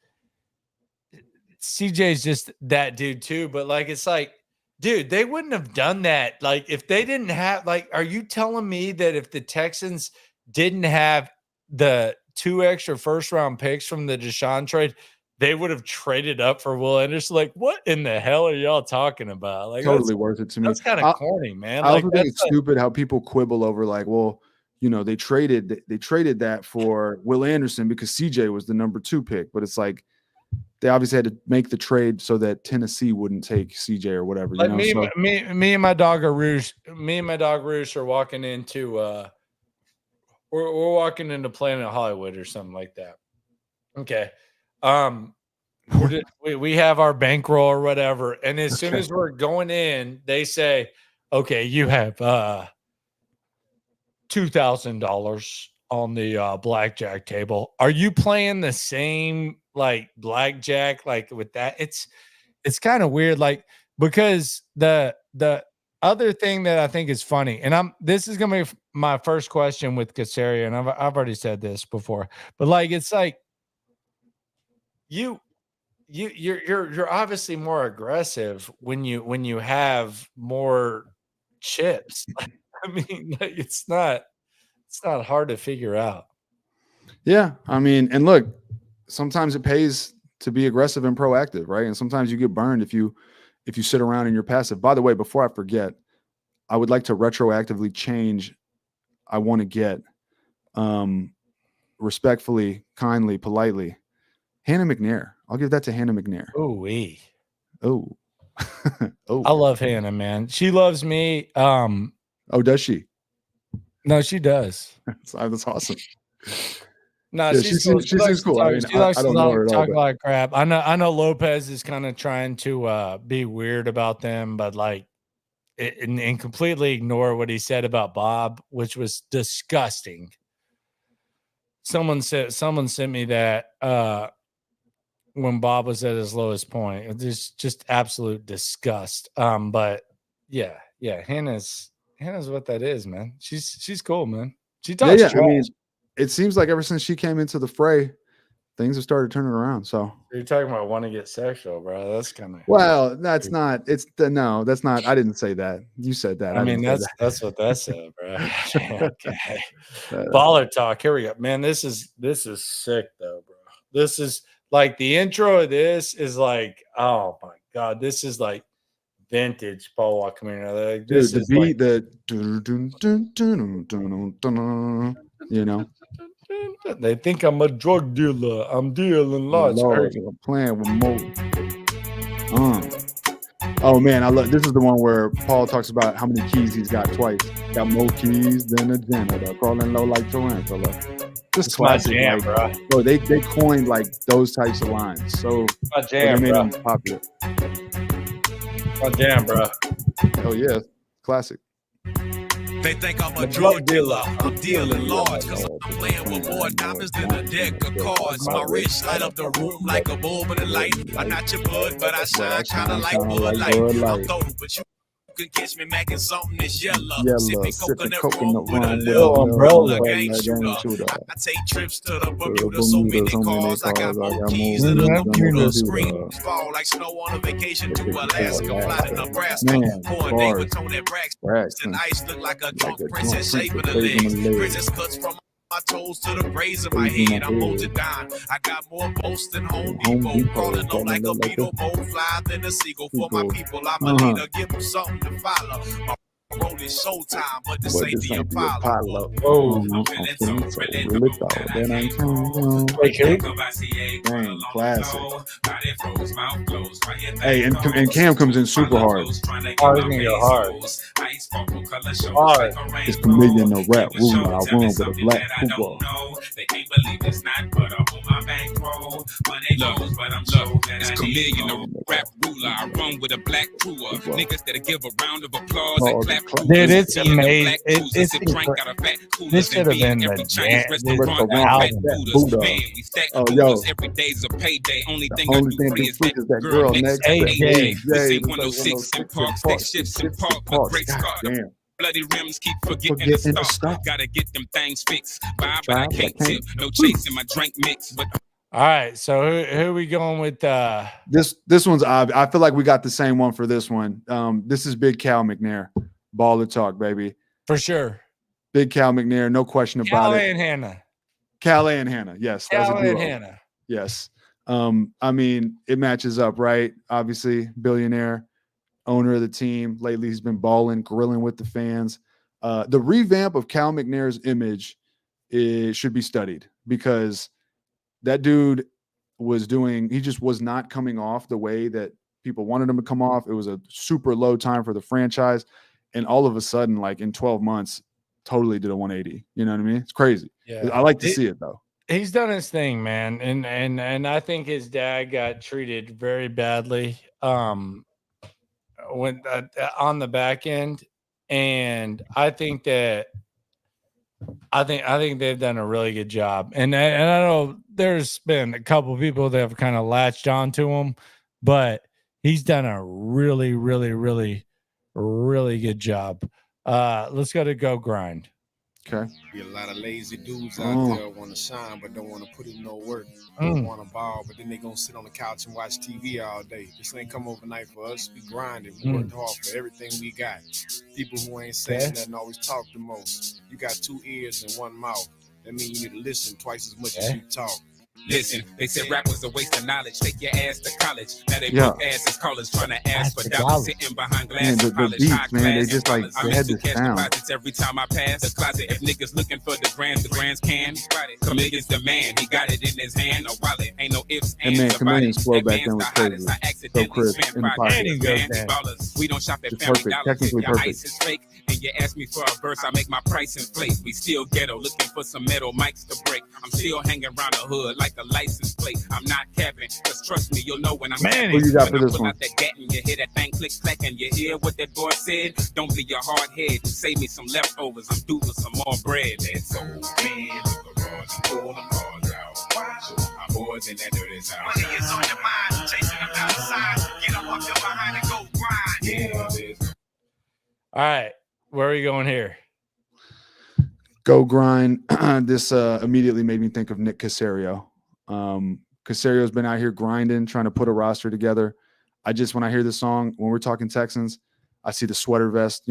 just that dude too. But like, it's like, dude, they wouldn't have done that. Like, if they didn't have, like, are you telling me that if the Texans didn't have the 2 extra first round picks from the Deshaun trade, they would have traded up for Will Anderson? Like, what in the hell are y'all talking about? Like, Totally worth it to me. That's kind of corny, man. I Like, also think it's stupid how people quibble over like, well, you know, they traded that for Will Anderson because CJ was the number 2 pick, but it's like they obviously had to make the trade so that Tennessee wouldn't take CJ or whatever. Like, you know? me and my dog Roosh are walking into we're walking into Planet Hollywood or something like that. Okay. We have our bankroll or whatever, and as soon as we're going in, they say, okay, you have $2,000 on the blackjack table. Are you playing the same like blackjack like with that? It's kind of weird, like, because the other thing that I think is funny, and this is gonna be my first question with Casaria, and I've already said this before, but like, it's like you're obviously more aggressive when you have more chips. I mean, like, it's not hard to figure out. Yeah, I mean, and look, sometimes it pays to be aggressive and proactive, right? And sometimes you get burned if you sit around and you're passive. By the way, before I forget, I would like to retroactively change. I want to get respectfully, kindly, politely, Hannah McNair. I'll give that to Hannah McNair. Oh, I love Hannah, man. She loves me. Oh, does she? No, she does. That's awesome. No, Yeah, she's she seems cool. I mean, she likes I to don't know her at all, talk a but- lot of crap. I know Lopez is kind of trying to be weird about them, but like, and completely ignore what he said about Bob, which was disgusting. Someone sent me that when Bob was at his lowest point. It's just absolute disgust. But yeah, Hannah's what that is, man. She's cool, man. She talks trash. I mean, it seems like ever since she came into the fray, things have started turning around. So you're talking about want to get sexual, bro. That's kind of that's not. No, that's not. I didn't say that. You said that. I mean, that's what that said, bro. Okay. Baller talk. Here we go, man. This is sick though, bro. This is like the intro of this is like, oh my god, this is like vintage Paul Walker. Like, this dude, is the beat, like, you know, they think I'm a drug dealer. I'm dealing lots. I'm playing with more. Oh man, I love this. Is the one where Paul talks about how many keys he's got twice. Got more keys than a janitor, crawling low like tarantula. Just classic, jam, like, bro. Bro, they coined like those types of lines. So My jam, they made bro. them popular. My jam, bro. Oh yeah, classic. They think I'm a drug dealer. I'm dealing large because I'm playing with more diamonds than a deck of cards. My wrist light up the room like a bulb in the light. I'm not your bud, but I shine kind of like Bud Light. I'm throw, but you can catch me macking something that's yellow. Sipping coconut rum with a little umbrella. Game shooter. I take trips to the Bermuda. So many cars. I got more keys than a computer. Screen fall like snow on a vacation to Alaska. Fly to Nebraska. For a day with Tony Braxton. Ice look like a drunk princess shaving her legs. Princess cuts from my toes to the braids of my head. I'm molded down. I got more boats than Home Depot. Crawling low like a beetle. More fly than a seagull. For my people, I'm a leader. Give them something to follow. My roll is showtime, but this ain't the Apollo. Oh, classic. Hey, and Cam comes in super hard. Oh, he's gonna go hard. It's Chamillionaire no rap ruler. I run with a black football. They can't believe it's not, but I'm on my bankroll. Money goes, but I'm low. It's Chamillionaire rap ruler. I run with a black crew of niggas that'll give a round of applause and clap. Dude, it's amazing. This should have been the jam. Oh, yo. Every day's a payday. Only thing The I only do thing free I is do that is that girl girl next next to to AJ. AJ. This ain't It's like 106 in Park, Park, stick shifts in Park, but great God Scott. damn. Bloody rims keep forgetting to stop. Gotta get them things fixed. Buy, but I can't tip. No chasing my drink mix. But All right, so who we going with? This one's obvious. I feel like we got the same one for this one. This is Big Cal McNair. Baller talk, baby. For sure. Big Cal McNair, no question about Cal it. and Hannah. Calais and Hannah. Yes. Cal and Hannah. Yes. I mean, it matches up, right? Obviously, billionaire, owner of the team. Lately, he's been balling, grilling with the fans. The revamp of Cal McNair's image should be studied because that dude he just was not coming off the way that people wanted him to come off. It was a super low time for the franchise. And all of a sudden, like in 12 months, totally did a 180. You know what I mean? It's crazy. Yeah. I like to see it though. He's done his thing, man. And I think his dad got treated very badly when on the back end. And I think they've done a really good job. And I know there's been a couple of people that have kind of latched on to him, but he's done a really, really, really, really good job. Let's go to Go Grind. Okay. Be a lot of lazy dudes out there want to shine but don't want to put in no work. Don't want to ball, but then they gonna sit on the couch and watch TV all day. This ain't come overnight for us. We grinding. We worked hard for everything we got. People who ain't saying nothing always talk the most. You got 2 ears and 1 mouth. That means you need to listen twice as much as you talk. listen, they said rap was a waste of knowledge. Take your ass to college. Now they put asses callers trying to ask for dollars. Sitting behind glass the beats, man, they just like they had this sound. Every time I pass the closet, if niggas looking for the grands can. Chamillionaire's the man, he got it in his hand. A wallet, ain't no ifs, and man, Chamillionaire's flow back then was crazy. So crisp in the pocket. We don't shop at family dollars. Technically Your perfect. ice is fake, and you ask me for a verse, I make my price inflate. We still ghetto, looking for some metal mics to break. I'm still hanging around the hood like a license plate. I'm not capping, cause trust me, you'll know when I'm Man, who you got for this one? Out that gat and you hear that thing click clack and you hear what that boy said. Don't be your hard head, save me some leftovers. I'm due for some more bread. Let's go, man. Look around and pull them cards out. So my boys in that dirty south. Money is on your mind, chasing them down the side. Get them up your behind and go grind. Yeah. All right, where are we going here? Go Grind. This immediately made me think of Nick Caserio. Casario's been out here grinding, trying to put a roster together. When I hear this song, when we're talking Texans, I see the sweater vest,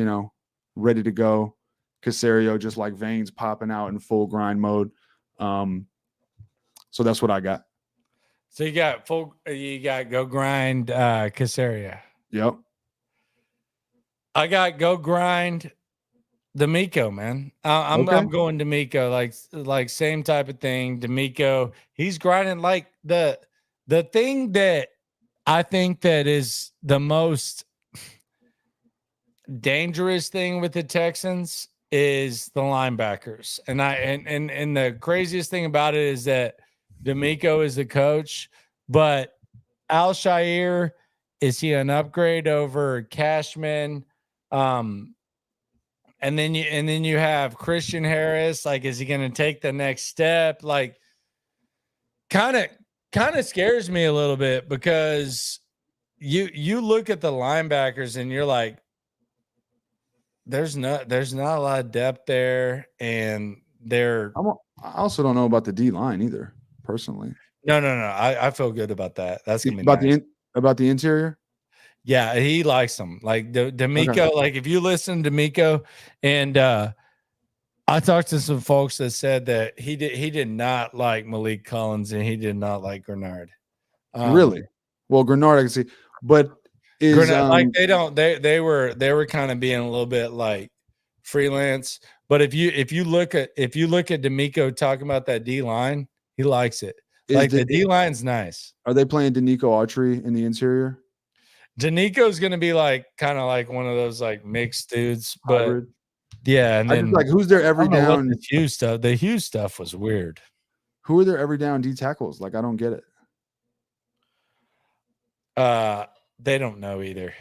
ready to go. Caserio just like veins popping out in full grind mode. So that's what I got. So you got Go Grind, Caserio. Yep. I got Go Grind, D'Amico, man. I'm going D'Amico, like same type of thing. D'Amico, he's grinding like the thing that I think that is the most dangerous thing with the Texans is the linebackers. And the craziest thing about it is that D'Amico is the coach, but Al-Shaair, is he an upgrade over Cashman? And then you have Christian Harris. Like, is he going to take the next step? Like, kind of scares me a little bit because you look at the linebackers and you're like, there's not a lot of depth there, and I also don't know about the D line either, personally. No. I feel good about that. That's gonna be about nice. About the interior. Yeah, he likes them. Like D'Amico, like if you listen to D'Amico, and I talked to some folks that said that he did not like Malik Collins and he did not like Grenard. Really? Well, Grenard I can see, but like they were kind of being a little bit like freelance. But if you look at D'Amico talking about that D line, he likes it. Like the D line's nice. Are they playing Danico Autry in the interior? Danico's going to be like kind of like one of those like mixed dudes, but hybrid. Yeah. And then like who's their every down? The Hughes stuff was weird. Who are their every down D tackles? Like I don't get it. They don't know either.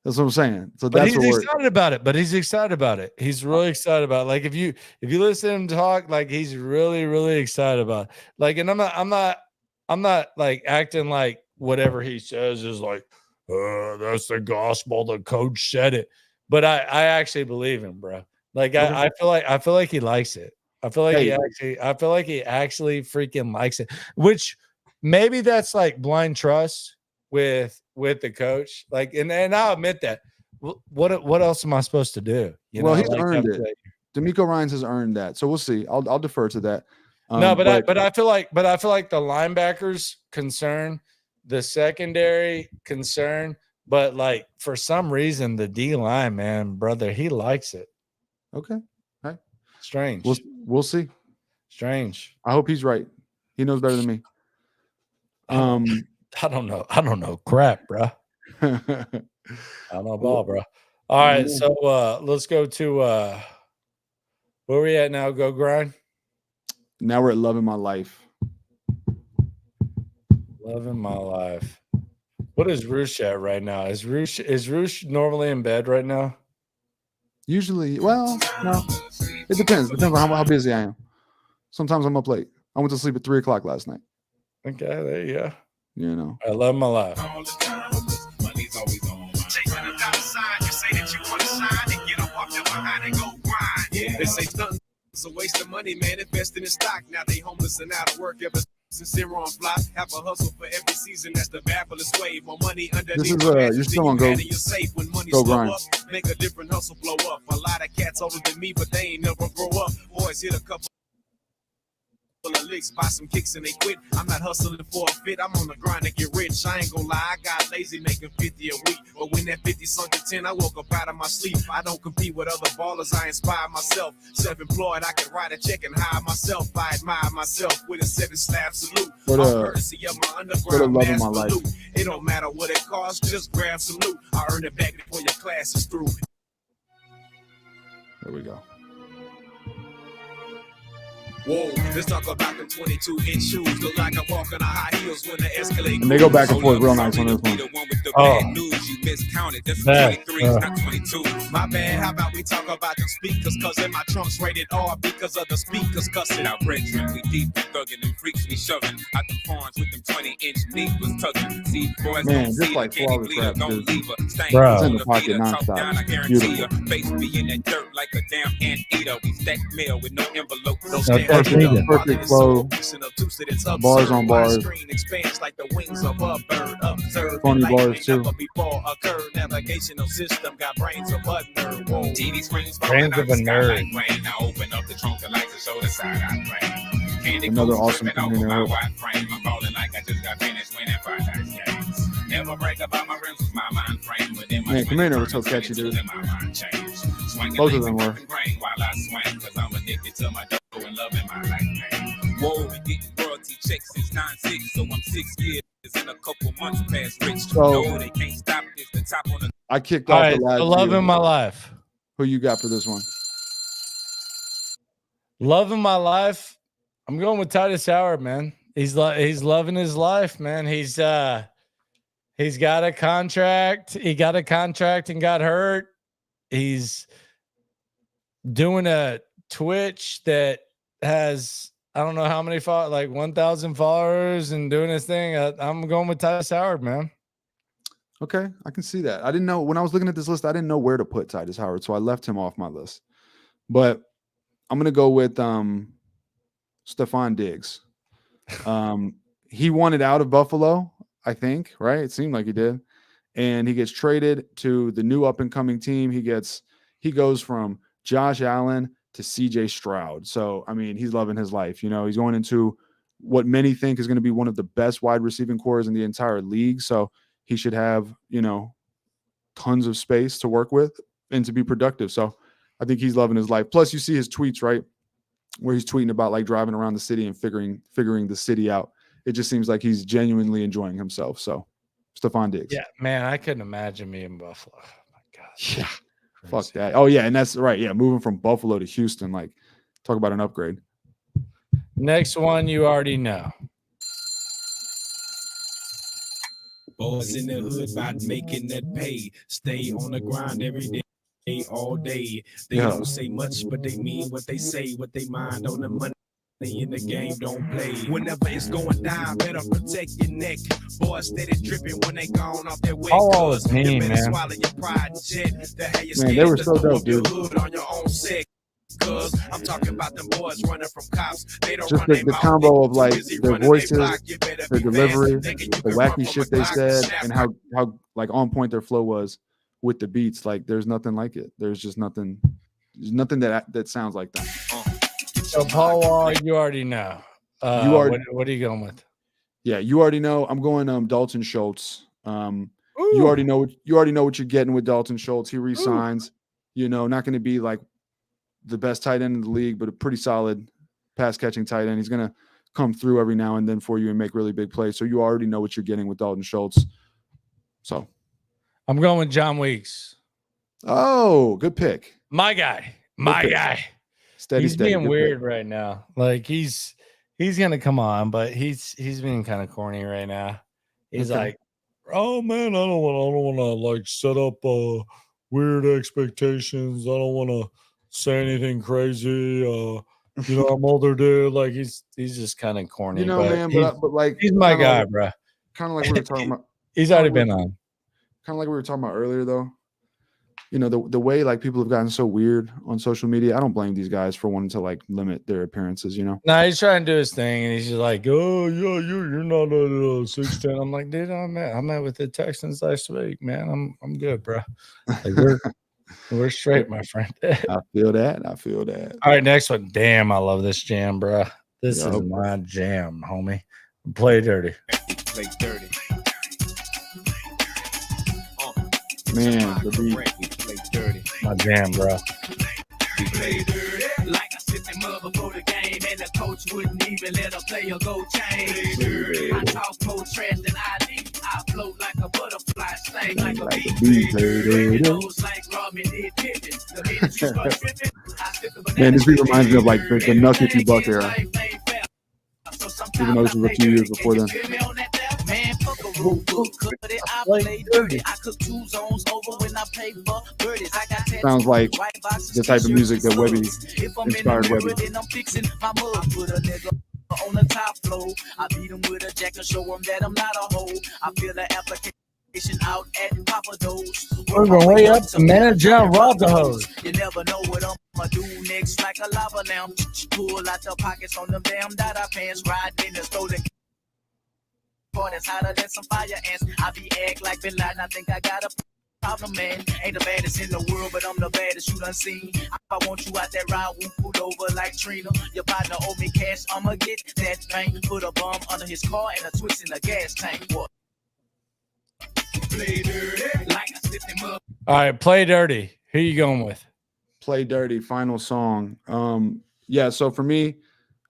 That's what I'm saying. So but that's he's excited about it. But he's excited about it. He's really excited about it. Like if you listen to him talk, like he's really, really excited about it. Like, and I'm not like acting like whatever he says is like, that's the gospel. The coach said it. but I actually believe him, bro. Like I feel like he likes it. I feel like he actually freaking likes it. Which maybe that's like blind trust with the coach. Like, and I'll admit that. What else am I supposed to do? He's earned it. D'Amico Ryans has earned that. So we'll see. I'll defer to that. But I feel like the linebackers concern, the secondary concern, but like for some reason the D line, man, brother, he likes it. Okay. Right. Strange. We'll see. Strange. I hope he's right. He knows better than me. I don't know. I don't know crap, bro. I don't know ball, bro. All right, so let's go to where we at now? Go grind. Now we're at Loving My Life. Loving My Life. What is Roosh at right now? Is Roosh normally in bed right now? Usually, well, no. It depends. Depends on how busy I am. Sometimes I'm up late. I went to sleep at 3:00 last night. Okay, there you go. You know. I love my life. They say nothing. It's a waste of money, man. Investing in stock. Now they homeless and out of work ever since they're on block. Have a hustle for every season. That's the fabulous way. More money underneath. This is you're still on Go Grind. Make a different hustle blow up. A lot of cats older than me, but they ain't never grow up. Boys hit a couple of licks, buy some kicks and they quit. I'm not hustling for a fit. I'm on the grind to get rich. I ain't gonna lie, I got lazy making 50 a week. But when that 50 sunk to 10, I woke up out of my sleep. I don't compete with other ballers, I inspire myself. Self-employed, I can write a check and hire myself. I admire myself with a 7-slab salute. Courtesy of my underground Loving My Life. It don't matter what it costs, just grab some loot. I earn it back before your class is through. There we go. Whoa, let's talk about them 22-inch shoes. Look like I'm walking on high heels when the Escalade. And they go back and forth real nice on this one. You miscounted. That's 23, not 22. My bad. How about we talk about them speakers? Cause in my trunk's rated R because of the speakers cussing out. Brethren, we deep and thugging them freaks we shoving out them farms with them 20-inch needles tugging. See, boys man, don't just see like flawless rap, don't leave her. It's in the pocket nonstop. I guarantee her. Face be in that dirt like a damn anteater. We stack mail with no envelope. No stamp. Perfect flow. Bars on bars. Funny bars too. Navigational system got brains of a nerd. Brains of a nerd. I open up the trunk of lights to show the side I bring. Another awesome Chamillionaire. I'm balling like I just got finished winning 5 dice games. Never brag about my rims with my mind frame. Man, Chamillionaire was so catchy, dude. Both of them were. Whoa, we getting royalty checks since 9-6, so I'm 6 years in a couple months past rich. So, no, they can't stop this. The top on the. I kicked off the last. Loving My Life. Who you got for this one? Loving My Life. I'm going with Titus Howard, man. He's loving his life, man. He's got a contract. He got a contract and got hurt. He's doing a Twitch that has, I don't know how many followers, like 1,000 followers, and doing his thing. I'm going with Titus Howard, man. Okay, I can see that. I didn't know when I was looking at this list, I didn't know where to put Titus Howard, so I left him off my list. But I'm gonna go with Stephon Diggs. He wanted out of Buffalo, I think, right? It seemed like he did. And he gets traded to the new up-and-coming team. He goes from Josh Allen to CJ Stroud. So, I mean, he's loving his life. You know, he's going into what many think is going to be one of the best wide receiving cores in the entire league. So he should have, you know, tons of space to work with and to be productive. So I think he's loving his life. Plus, you see his tweets, right? Where he's tweeting about like driving around the city and figuring the city out. It just seems like he's genuinely enjoying himself. So Stephon Diggs. Yeah, man, I couldn't imagine me in Buffalo. Oh my God. Yeah. Crazy. Fuck that. Oh, yeah. And that's right. Yeah. Moving from Buffalo to Houston, like, talk about an upgrade. Next one, you already know. Boys in the hood about making that pay. Stay on the grind every day, all day. They don't say much, but they mean what they say, what they mind on the money. In the game, don't play. Whenever it's going down, better protect your neck. Boys steady dripping when they gone off their way. Oh, it's mean, you better man. swallow your pride and jet. The hell you Man, they scared were to so throw dope, up your dude. hood on your own set. Cause I'm talking about them boys running from cops. They don't Just run the their mouth, combo they of too like busy their running they voices, block. You better their be fast, delivery, thinking the you can run wacky from shit a they Glock. said, Snap and how like on point their flow was with the beats. Like there's nothing like it. There's just nothing. There's nothing that sounds like that. So Paul Wall, you already know. You already- what are you going with? Yeah, you already know. I'm going Dalton Schultz. You already know what you're getting with Dalton Schultz. He resigns. You know, not going to be like the best tight end in the league, but a pretty solid pass catching tight end. He's going to come through every now and then for you and make really big plays. So you already know what you're getting with Dalton Schultz. So I'm going with John Weeks. oh, good pick. My guy. Steady, He's steady. being Good weird pick. right now. Like he's gonna come on, but he's being kind of corny right now. He's Okay. like, oh man, I don't want to like set up weird expectations. I don't want to say anything crazy. I'm older dude. Like he's just kind of corny. You know, but man, he's, but like he's my kinda guy, like, bro. kind of like we were talking about. He's kinda already like we been were- on. Kind of like we were talking about earlier, though. You know, the way like people have gotten so weird on social media. I don't blame these guys for wanting to like limit their appearances. You know. No, he's trying to do his thing, and he's just like, "Oh, yeah, you're not a 6'10". I'm like, dude, I met with the Texans last week, man. I'm good, bro. Like we're straight, my friend. I feel that. All right, next one. Damn, I love this jam, bro. This Yeah, is my jam, homie. Play dirty. Play dirty. Man, the beat. We play dirty. My jam, bro. We play dirty. Like a system mother before the game, and the coach wouldn't even let a player go change. I talk more trash than I need. I float like a butterfly, sting like a bee. Nose like Robin did Pippen. The minute you start tripping, I slip the banana. Man, this beat reminds me of like the Nuggets and Buck era. Even though this was a few years before then. Man, fuck a rule book, cut it, I play dirty. I cook 2 zones over when I play for birdies. I got Sounds like the type of music that Webby inspired Webby. Then I'm fixing my mug, put a nigga on the top floor. I beat him with a jack to show him that I'm not a hoe. I feel the application out at Papa Do's. We're going way up to manager rob the hose. You never know what I'ma do next, like a lava lamp. Pull out the pockets on them damn dada pants, ride in the stolen. It's hotter than some fire ants. I be act like Bin Laden. I think I got a problem, man. Ain't the baddest in the world, but I'm the baddest you done seen. I want you out there ride, pull over like Trina. Your partner owe me cash, I'ma get that thing. Put a bomb under his car and a twist in the gas tank. What? Play dirty. Like a system up. All right, play dirty. Who you going with? Play dirty. Final song. Yeah. So for me,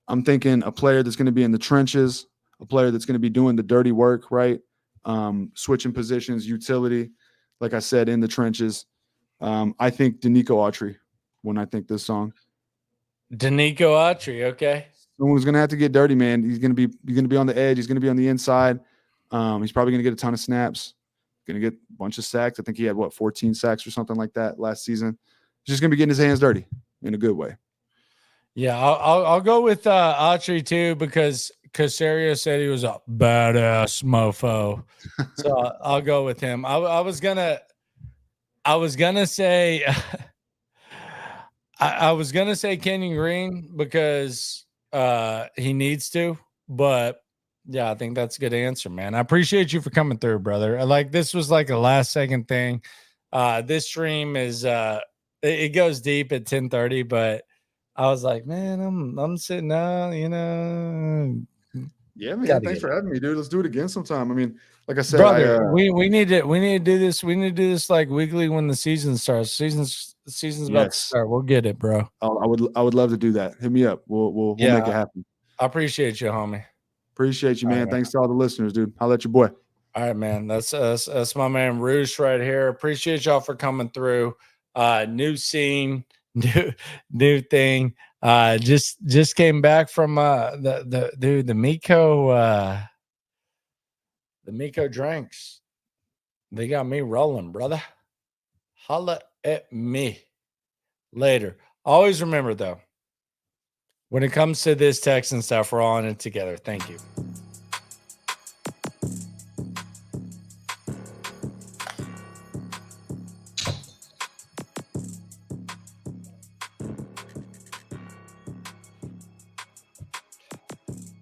I'm thinking a player that's going to be in the trenches. A player that's going to be doing the dirty work, right? Switching positions, utility, like I said, in the trenches. I think Danico Autry when I think this song. Danico Autry, okay. Someone who's going to have to get dirty, man. He's going to be on the edge. He's going to be on the inside. He's probably going to get a ton of snaps. Going to get a bunch of sacks. I think he had 14 sacks or something like that last season. He's just going to be getting his hands dirty in a good way. Yeah, I'll go with Autry too because Casario said he was a badass mofo, so I'll go with him. I was gonna say I was gonna say Kenyon Green because he needs to, but yeah, I think that's a good answer, man. I appreciate you for coming through, brother. Like this was like a last second thing. This stream is it goes deep at 10:30, but I was like, man, I'm sitting out, Yeah, man. Thanks for having me, dude. Let's do it again sometime. I mean, like I said, brother, we need to do this. We need to do this like weekly when the season starts. Season's about to start. We'll get it, bro. I would love to do that. Hit me up. We'll make it happen. I appreciate you, homie. Appreciate you, man. All right, Thanks to all the listeners, dude. I'll let your boy. All right, man. That's my man Roosh right here. Appreciate y'all for coming through. New scene, new thing. Just came back from the Miko drinks. They got me rolling, brother. Holla at me later. Always remember though, When it comes to this Texan stuff, we're all in it together. Thank you.